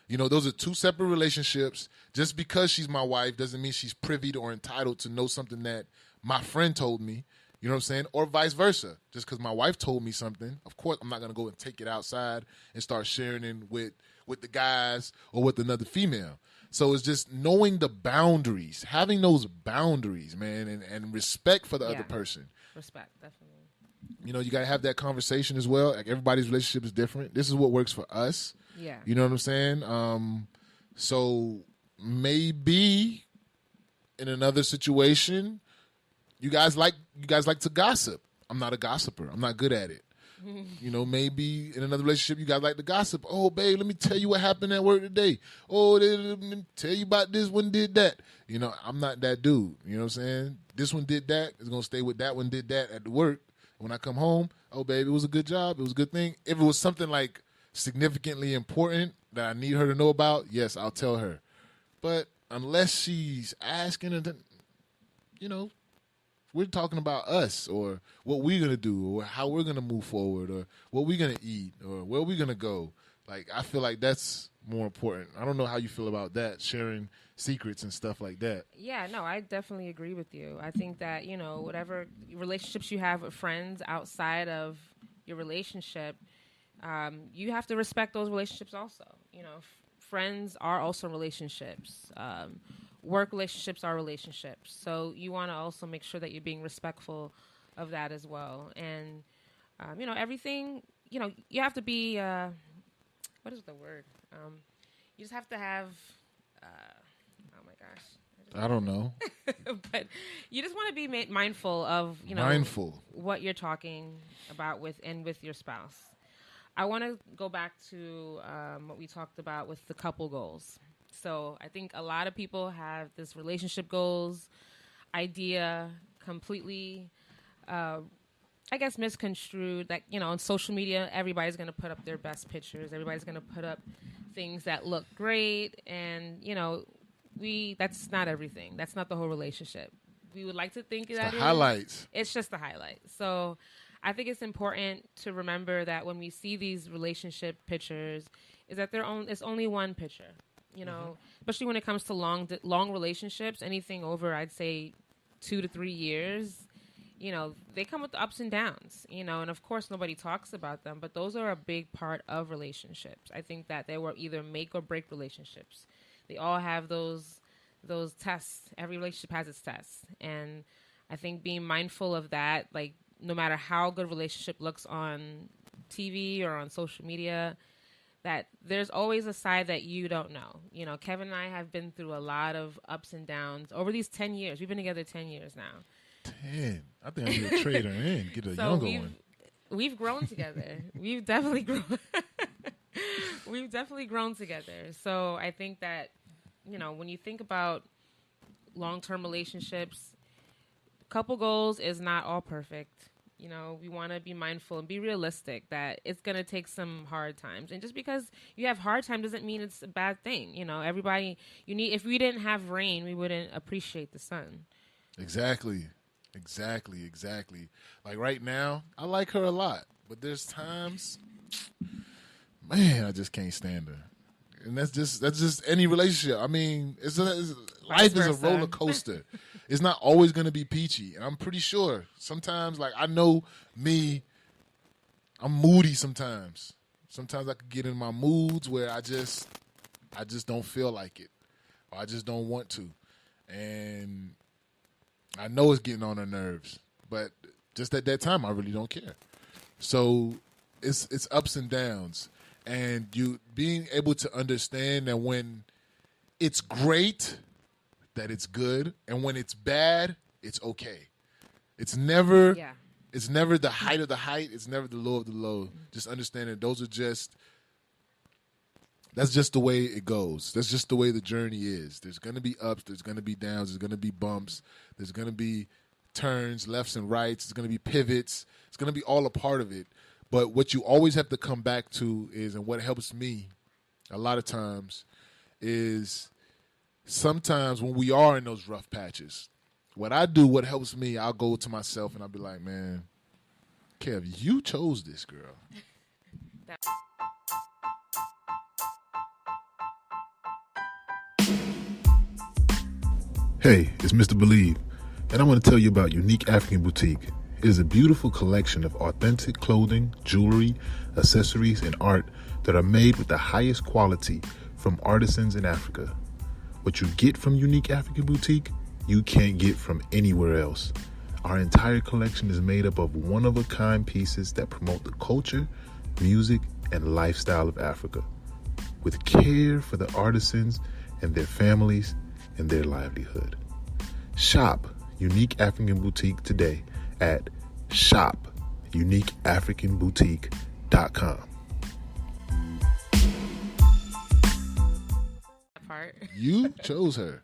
Those are two separate relationships. Just because she's my wife doesn't mean she's privy to or entitled to know something that my friend told me. You know what I'm saying? Or vice versa. Just because my wife told me something, of course, I'm not going to go and take it outside and start sharing it with the guys or with another female. So it's just knowing the boundaries, having those boundaries, man, and respect for the other person. Respect, definitely. You got to have that conversation as well. Like, everybody's relationship is different. This is what works for us. Yeah. You know what I'm saying? So maybe in another situation, you guys like to gossip. I'm not a gossiper. I'm not good at it. Maybe in another relationship, you guys like to gossip. Oh, babe, let me tell you what happened at work today. Oh, let me tell you about this one did that. I'm not that dude. You know what I'm saying? This one did that. It's going to stay with that one did that at the work. When I come home, oh, babe, it was a good job. It was a good thing. If it was something like significantly important that I need her to know about, yes, I'll tell her. But unless she's asking, and we're talking about us or what we're going to do or how we're going to move forward or what we're going to eat or where we're going to go. Like, I feel like that's more important. I don't know how you feel about that, sharing secrets and stuff like that. Yeah, no, I definitely agree with you. I think that, whatever relationships you have with friends outside of your relationship, you have to respect those relationships also. Friends are also relationships. Work relationships are relationships. So you want to also make sure that you're being respectful of that as well. And, everything, you have to be, what is the word? You just have to have, oh my gosh. I don't know. But you just want to be mindful of, what you're talking about with your spouse. I want to go back to what we talked about with the couple goals. So I think a lot of people have this relationship goals idea completely, I guess, misconstrued. That, you know, on social media, everybody's going to put up their best pictures. Everybody's going to put up things that look great. And, you know, that's not everything. That's not the whole relationship. We would like to think that the highlights. It's just the highlight. So I think it's important to remember that when we see these relationship pictures, is that it's only one picture. You know, especially when it comes to long relationships, anything over, I'd say, 2 to 3 years, you know, they come with the ups and downs, you know, and of course nobody talks about them, but those are a big part of relationships. I think that they were either make or break relationships. They all have those tests. Every relationship has its tests. And I think being mindful of that, like, no matter how good a relationship looks on TV or on social media, that there's always a side that you don't know. You know, Kevin and I have been through a lot of ups and downs over these 10 years. We've been together 10 years now. 10. I think I need to trade her in, get a younger one. We've grown together. We've definitely grown. We've definitely grown together. So I think that, you know, when you think about long-term relationships, couple goals is not all perfect. You know, we want to be mindful and be realistic that it's going to take some hard times. And just because you have hard time doesn't mean it's a bad thing. You know, if we didn't have rain, we wouldn't appreciate the sun. Exactly. Like right now, I like her a lot, but there's times, man, I just can't stand her. And that's just any relationship. I mean, life is a roller coaster. It's not always going to be peachy. And I'm pretty sure sometimes, like, I know me, I'm moody sometimes. Sometimes I could get in my moods where I just don't feel like it, or I just don't want to. And I know it's getting on her nerves, but just at that time, I really don't care. So it's ups and downs. And you being able to understand that when it's great, that it's good, and when it's bad, it's okay. It's never the height of the height. It's never the low of the low. Just understanding that's just the way it goes. That's just the way the journey is. There's going to be ups. There's going to be downs. There's going to be bumps. There's going to be turns, lefts and rights. There's going to be pivots. It's going to be all a part of it. But what you always have to come back to is, and what helps me a lot of times, is sometimes when we are in those rough patches, what helps me, I'll go to myself and I'll be like, man, Kev, you chose this girl. Hey, it's Mr. Believe, and I want to tell you about Unique African Boutique. It is a beautiful collection of authentic clothing, jewelry, accessories, and art that are made with the highest quality from artisans in Africa. What you get from Unique African Boutique, you can't get from anywhere else. Our entire collection is made up of one-of-a-kind pieces that promote the culture, music, and lifestyle of Africa, with care for the artisans and their families and their livelihood. Shop Unique African Boutique today at shopuniqueafricanboutique.com. You chose her.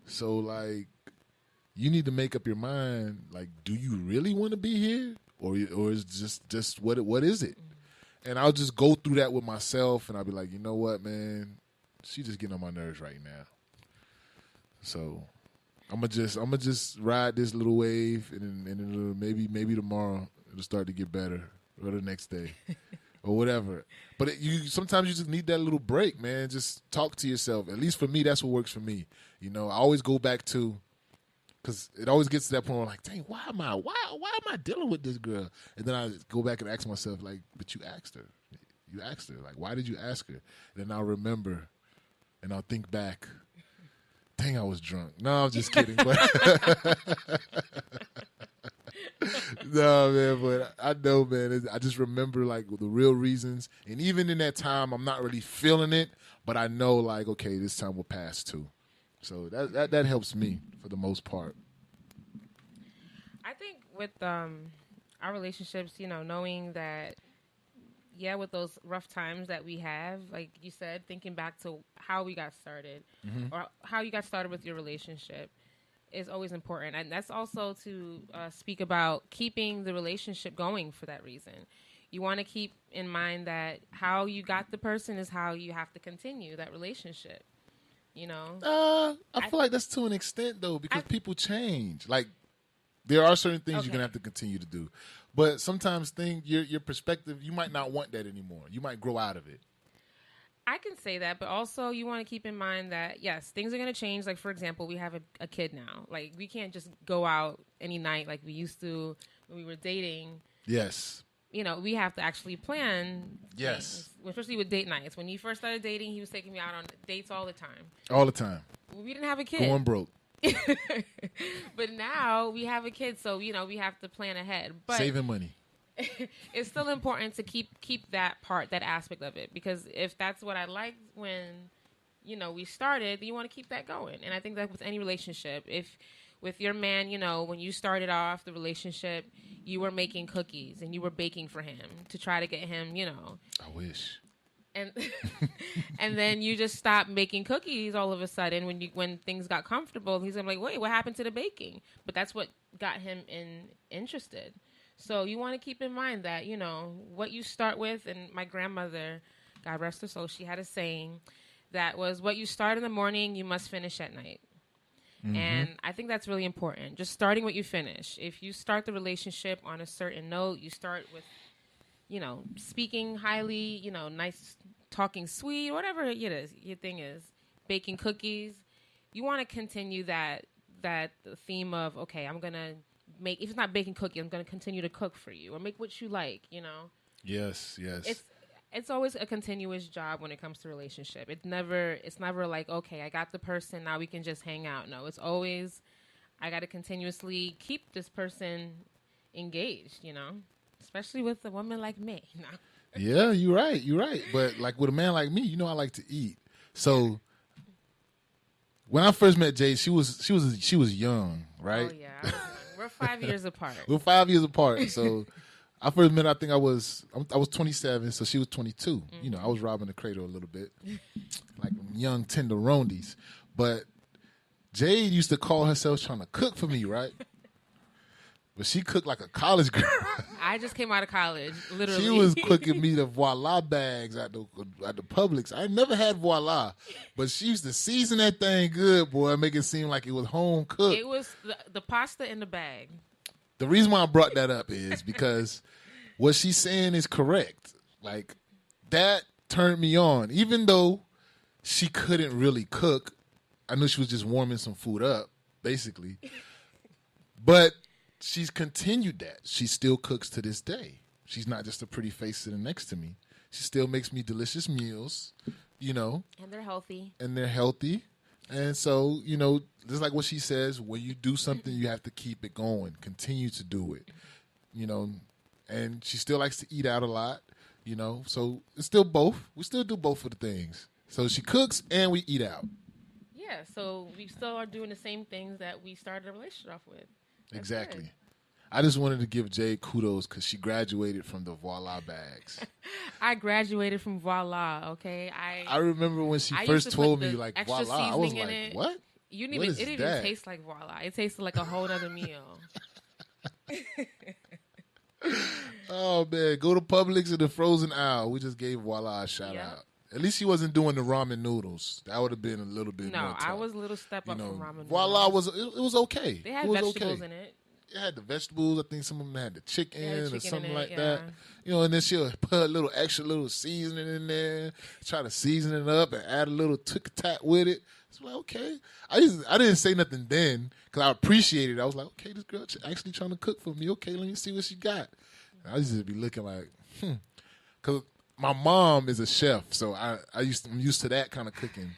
So, like, you need to make up your mind, like, do you really want to be here? Or is just what is it? And I'll just go through that with myself, and I'll be like, you know what, man? She's just getting on my nerves right now. So I'm gonna just ride this little wave, and then maybe tomorrow it'll start to get better, or the next day, or whatever. But sometimes you just need that little break, man. Just talk to yourself. At least for me, that's what works for me. You know, I always go back to, because it always gets to that point where I'm like, dang, why am I dealing with this girl? And then I go back and ask myself, like, but you asked her. You asked her. Like, why did you ask her? And then I'll remember, and I'll think back. Dang, I was drunk. No, I'm just kidding. But no, man, but I know, man. I just remember, like, the real reasons. And even in that time, I'm not really feeling it, but I know, like, okay, this time will pass too. So that helps me for the most part. I think with our relationships, you know, knowing that, yeah, with those rough times that we have, like you said, thinking back to how we got started or how you got started with your relationship is always important. And that's also to speak about keeping the relationship going for that reason. You want to keep in mind that how you got the person is how you have to continue that relationship. You know? I feel like that's to an extent, though, because people change. Like, there are certain things you're going to have to continue to do. But sometimes your perspective, you might not want that anymore. You might grow out of it. I can say that, but also you want to keep in mind that, yes, things are going to change. Like, for example, we have a kid now. Like, we can't just go out any night like we used to when we were dating. Yes. You know, we have to actually plan. Yes. Things, especially with date nights. When he first started dating, he was taking me out on dates all the time. All the time. We didn't have a kid. Going broke. But now we have a kid, so, you know, we have to plan ahead. But saving money. It's still important to keep that aspect of it, because if that's what I liked when, you know, we started, you want to keep that going. And I think that with any relationship, if with your man, you know, when you started off the relationship, you were making cookies and you were baking for him to try to get him, you know. I wish. And and then you just stopped making cookies all of a sudden when things got comfortable. He's gonna be like, wait, what happened to the baking? But that's what got him interested. So you want to keep in mind that, you know, what you start with. And my grandmother, God rest her soul, she had a saying that was, what you start in the morning, you must finish at night. Mm-hmm. And I think that's really important. Just starting what you finish. If you start the relationship on a certain note, you start with, you know, speaking highly, you know, nice, talking sweet, whatever it is, your thing is, baking cookies. You want to continue that theme of, okay, I'm going to make, if it's not baking cookies, I'm going to continue to cook for you or make what you like, you know? Yes. It's always a continuous job when it comes to relationship. It's never like, okay, I got the person, now we can just hang out. No, it's always, I got to continuously keep this person engaged, you know? Especially with a woman like me. No. Yeah, you're right. But like with a man like me, you know, I like to eat. So when I first met Jade, she was young, right? Oh yeah, we're 5 years apart. We're 5 years apart. So I first met her, I think I was 27, so she was 22. Mm-hmm. You know, I was robbing the cradle a little bit, like young tenderonis. But Jade used to call herself trying to cook for me, right? But she cooked like a college girl. I just came out of college, literally. She was cooking me the Voila bags at the Publix. I never had Voila, but she used to season that thing good, boy, make it seem like it was home cooked. It was the pasta in the bag. The reason why I brought that up is because what she's saying is correct. Like, that turned me on. Even though she couldn't really cook, I knew she was just warming some food up, basically. But she's continued that. She still cooks to this day. She's not just a pretty face sitting next to me. She still makes me delicious meals, you know. And they're healthy. And so, you know, just like what she says, when you do something, you have to keep it going. Continue to do it, you know. And she still likes to eat out a lot, you know. So it's still both. We still do both of the things. So she cooks and we eat out. Yeah, so we still are doing the same things that we started a relationship off with. That's exactly. Good. I just wanted to give Jade kudos because she graduated from the Voila bags. I graduated from Voila, okay? I remember when she first told me, like, Voila, I was like, it. What? It didn't even taste like Voila. It tasted like a whole other meal. Oh, man. Go to Publix in the frozen aisle. We just gave Voila a shout out. At least she wasn't doing the ramen noodles. That would have been a little bit more tough. I was a little step up from ramen noodles. Voila it was okay. They had vegetables in it. It had the vegetables. I think some of them had the chicken or something like that. You know, and then she'll put a little extra little seasoning in there, try to season it up and add a little tic-tac with it. It's like, okay. I didn't say nothing then because I appreciated it. I was like, okay, this girl actually trying to cook for me. Okay, let me see what she got. And I used to be looking like, because my mom is a chef, so I'm used to that kind of cooking.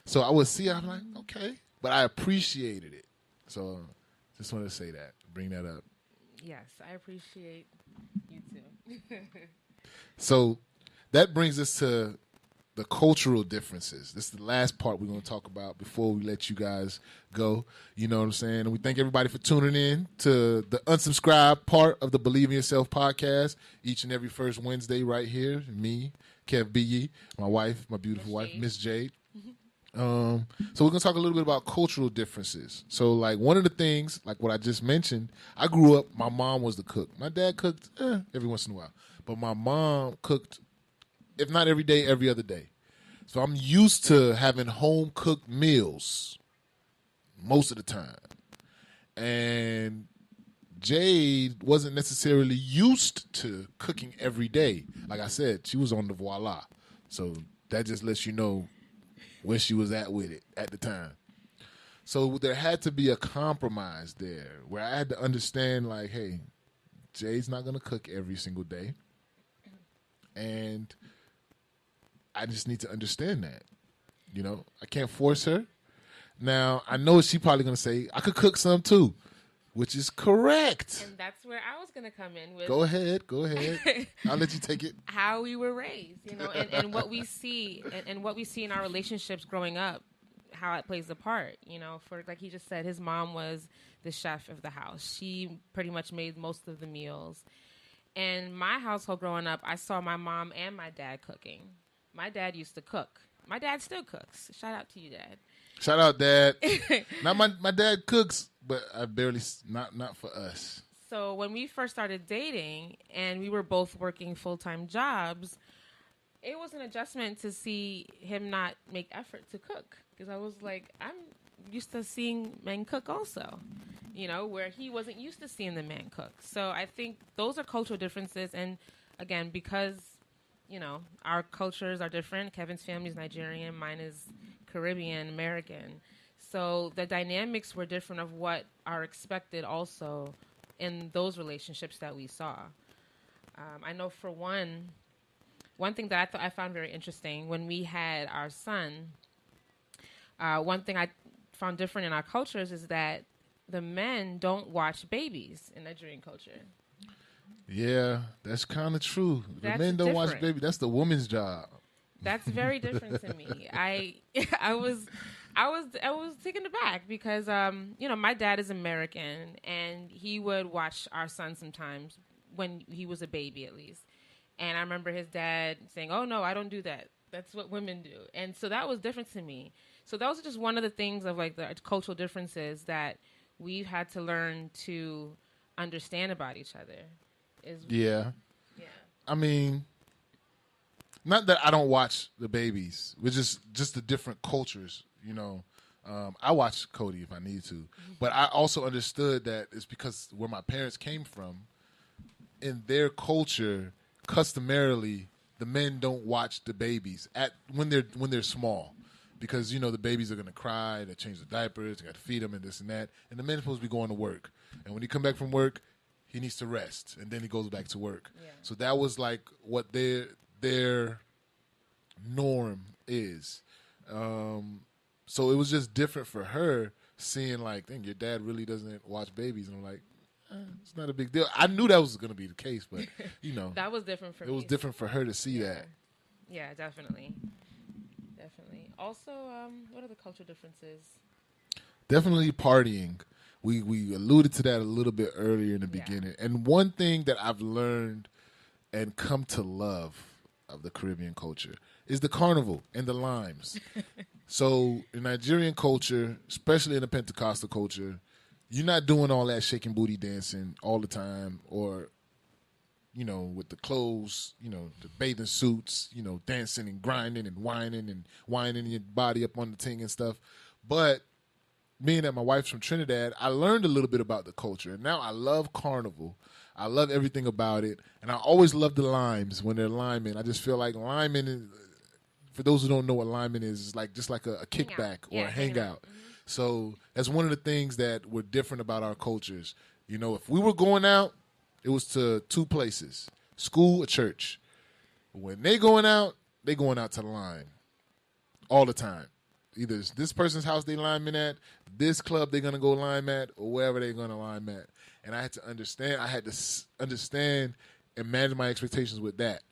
So I would see, I'm like, okay. But I appreciated it. So just wanted to say that, bring that up. Yes, I appreciate you too. So that brings us to the cultural differences. This is the last part we're going to talk about before we let you guys go. You know what I'm saying? And we thank everybody for tuning in to the unsubscribed part of the Believe in Yourself podcast each and every first Wednesday right here. Me, Kev B. My wife, my beautiful wife, Miss Jade. So we're going to talk a little bit about cultural differences. So, like, one of the things, like what I just mentioned, I grew up, my mom was the cook. My dad cooked every once in a while. But my mom cooked, if not every day, every other day. So I'm used to having home-cooked meals most of the time. And Jade wasn't necessarily used to cooking every day. Like I said, she was on the voila. So that just lets you know where she was at with it at the time. So there had to be a compromise there where I had to understand, like, hey, Jade's not going to cook every single day. And I just need to understand that. You know, I can't force her. Now, I know she's probably going to say, I could cook some too, which is correct. And that's where I was going to come in with. Go ahead. I'll let you take it. How we were raised, you know, and what we see and what we see in our relationships growing up, how it plays a part, you know. For, like he just said, his mom was the chef of the house. She pretty much made most of the meals. In my household growing up, I saw my mom and my dad cooking. My dad used to cook. My dad still cooks. Shout out to you, Dad. Shout out, Dad. Now my dad cooks, but I barely, not for us. So when we first started dating and we were both working full-time jobs, it was an adjustment to see him not make effort to cook. Because I was like, I'm used to seeing men cook also, you know, where he wasn't used to seeing the man cook. So I think those are cultural differences. And again, because, you know, our cultures are different. Kevin's family is Nigerian. Mine is Caribbean, American. So the dynamics were different of what are expected also in those relationships that we saw. I know for one thing that I found very interesting when we had our son, one thing I found different in our cultures is that the men don't watch babies in Nigerian culture. Yeah, that's kind of true. That's the men don't watch different. baby. That's the woman's job. That's very different to me. I was taken aback because you know, my dad is American and he would watch our son sometimes when he was a baby at least. And I remember his dad saying, "Oh no, I don't do that. That's what women do." And so that was different to me. So that was just one of the things of like the cultural differences that we've had to learn to understand about each other. Yeah. Yeah. I mean, not that I don't watch the babies. We're just the different cultures, you know. I watch Cody if I need to. But I also understood that it's because where my parents came from, in their culture, customarily, the men don't watch the babies when they're small. Because, you know, the babies are going to cry, they change the diapers, they got to feed them and this and that. And the men's supposed to be going to work. And when he come back from work, he needs to rest. And then he goes back to work. Yeah. So that was like what their norm is. So it was just different for her seeing like, dang, your dad really doesn't watch babies. And I'm like, it's not a big deal. I knew that was going to be the case, but, you know. That was different for me. It was different for her to see that. Yeah, definitely. Also, what are the cultural differences? Definitely partying. We alluded to that a little bit earlier in the beginning. And one thing that I've learned and come to love of the Caribbean culture is the carnival and the limes. So in Nigerian culture, especially in the Pentecostal culture, you're not doing all that shaking booty dancing all the time or, you know, with the clothes, you know, the bathing suits, you know, dancing and grinding and winding your body up on the ting and stuff. But being that my wife's from Trinidad, I learned a little bit about the culture. And now I love carnival. I love everything about it. And I always love the limes when they're liming. I just feel like liming is, for those who don't know what liming is like just like a kickback or a hangout. Mm-hmm. So that's one of the things that were different about our cultures. You know, if we were going out, it was to two places, school or church. When they going out to the lime all the time. Either it's this person's house they liming at, this club they're going to go lime at, or wherever they're going to lime at. And I had to understand and manage my expectations with that.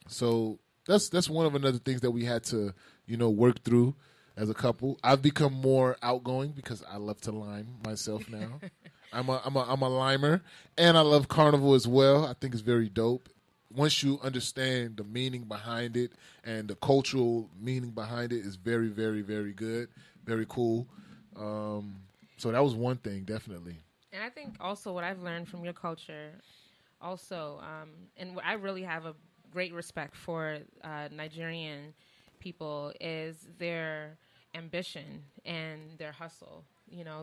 So that's one of another things that we had to, work through as a couple. I've become more outgoing because I love to lime myself now. I'm a limer, and I love carnival as well. I think it's very dope. Once you understand the meaning behind it and the cultural meaning behind it is very, very, very good, very cool. So that was one thing, definitely. And I think also what I've learned from your culture also, and I really have a great respect for Nigerian people, is their ambition and their hustle.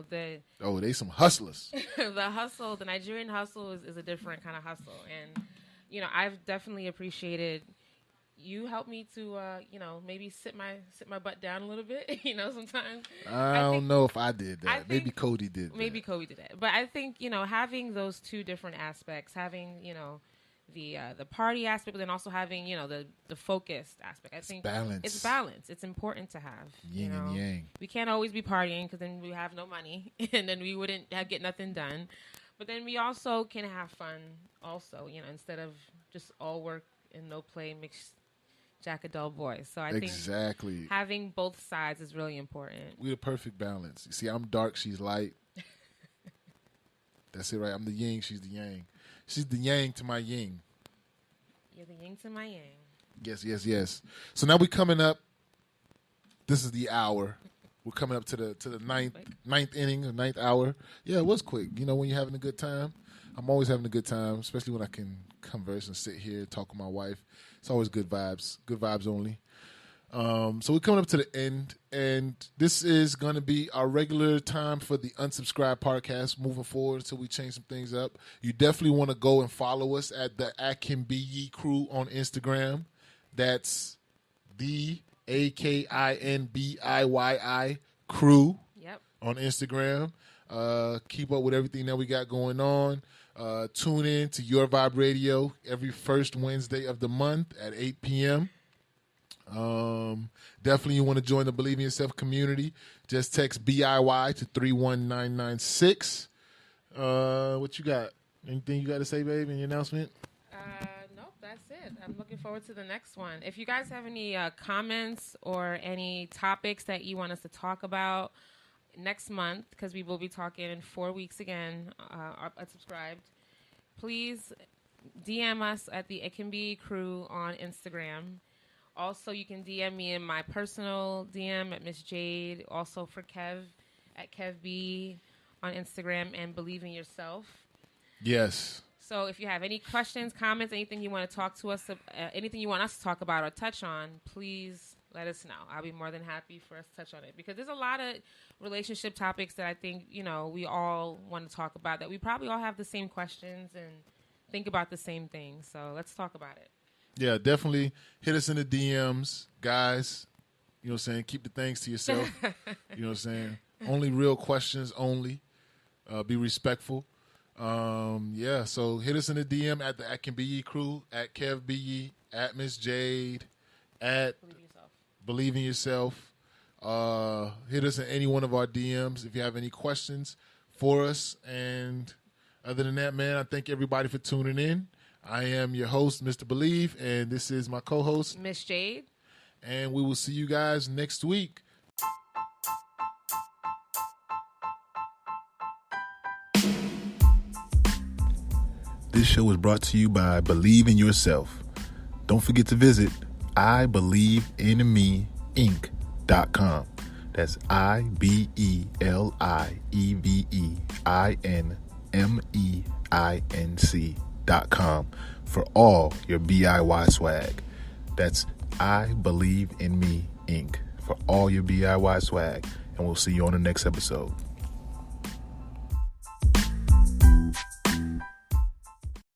They some hustlers. The Nigerian hustle is a different kind of hustle. And, I've definitely appreciated you help me to, maybe sit my butt down a little bit, sometimes. I don't know if I did that. Maybe Cody did that. Maybe Cody did that. But I think, having those two different aspects, having, the party aspect, but then also having, the focused aspect. I think it's balance. It's important to have. Yin and yang. We can't always be partying because then we have no money and then we wouldn't get nothing done. But then we also can have fun also, instead of just all work and no play mixed jack a dull boy. So I think having both sides is really important. We're the perfect balance. You see, I'm dark, she's light. That's it, right? I'm the yin, she's the yang. She's the yang to my yin. You're the yin to my yang. Yes. So now we're coming up. This is the hour. We're coming up to the ninth inning, the ninth hour. Yeah, it was quick. When you're having a good time. I'm always having a good time, especially when I can converse and sit here, talk with my wife. It's always good vibes only. So we're coming up to the end, and this is going to be our regular time for the Unsubscribed podcast moving forward until we change some things up. You definitely want to go and follow us at the Akinbiyi Crew on Instagram. That's the AKINBIYI Crew on Instagram. Keep up with everything that we got going on. Tune in to Your Vibe Radio every first Wednesday of the month at 8 p.m. Definitely you want to join the Believe in Yourself community. Just text BIY to 31996. What you got? Anything you got to say, babe, in your announcement? Nope, that's it. I'm looking forward to the next one. If you guys have any comments or any topics that you want us to talk about next month, because we will be talking in 4 weeks again, Unsubscribed, please DM us at the Akinbiyi Crew on Instagram. Also, you can DM me in my personal DM at Miss Jade. Also for Kev at KevB on Instagram, and Believe in Yourself. Yes. So if you have any questions, comments, anything you want to talk to us, anything you want us to talk about or touch on, please let us know. I'll be more than happy for us to touch on it, because there's a lot of relationship topics that I think, we all want to talk about, that we probably all have the same questions and think about the same things. So let's talk about it. Yeah, definitely hit us in the DMs, guys. You know what I'm saying? Keep the things to yourself. You know what I'm saying? Only real questions only. Be respectful. So hit us in the DM at the Akinbiyi Crew, at KevBE, at Miss Jade, at Believe in Yourself. Hit us in any one of our DMs if you have any questions for us. And other than that, man, I thank everybody for tuning in. I am your host, Mr. Believe, and this is my co-host, Miss Jade. And we will see you guys next week. This show is brought to you by Believe in Yourself. Don't forget to visit IBelieveInMeInc.com. That's IBelieveInMeInc.com for all your BIY swag. That's I Believe in Me Inc. for all your BIY swag. And we'll see you on the next episode.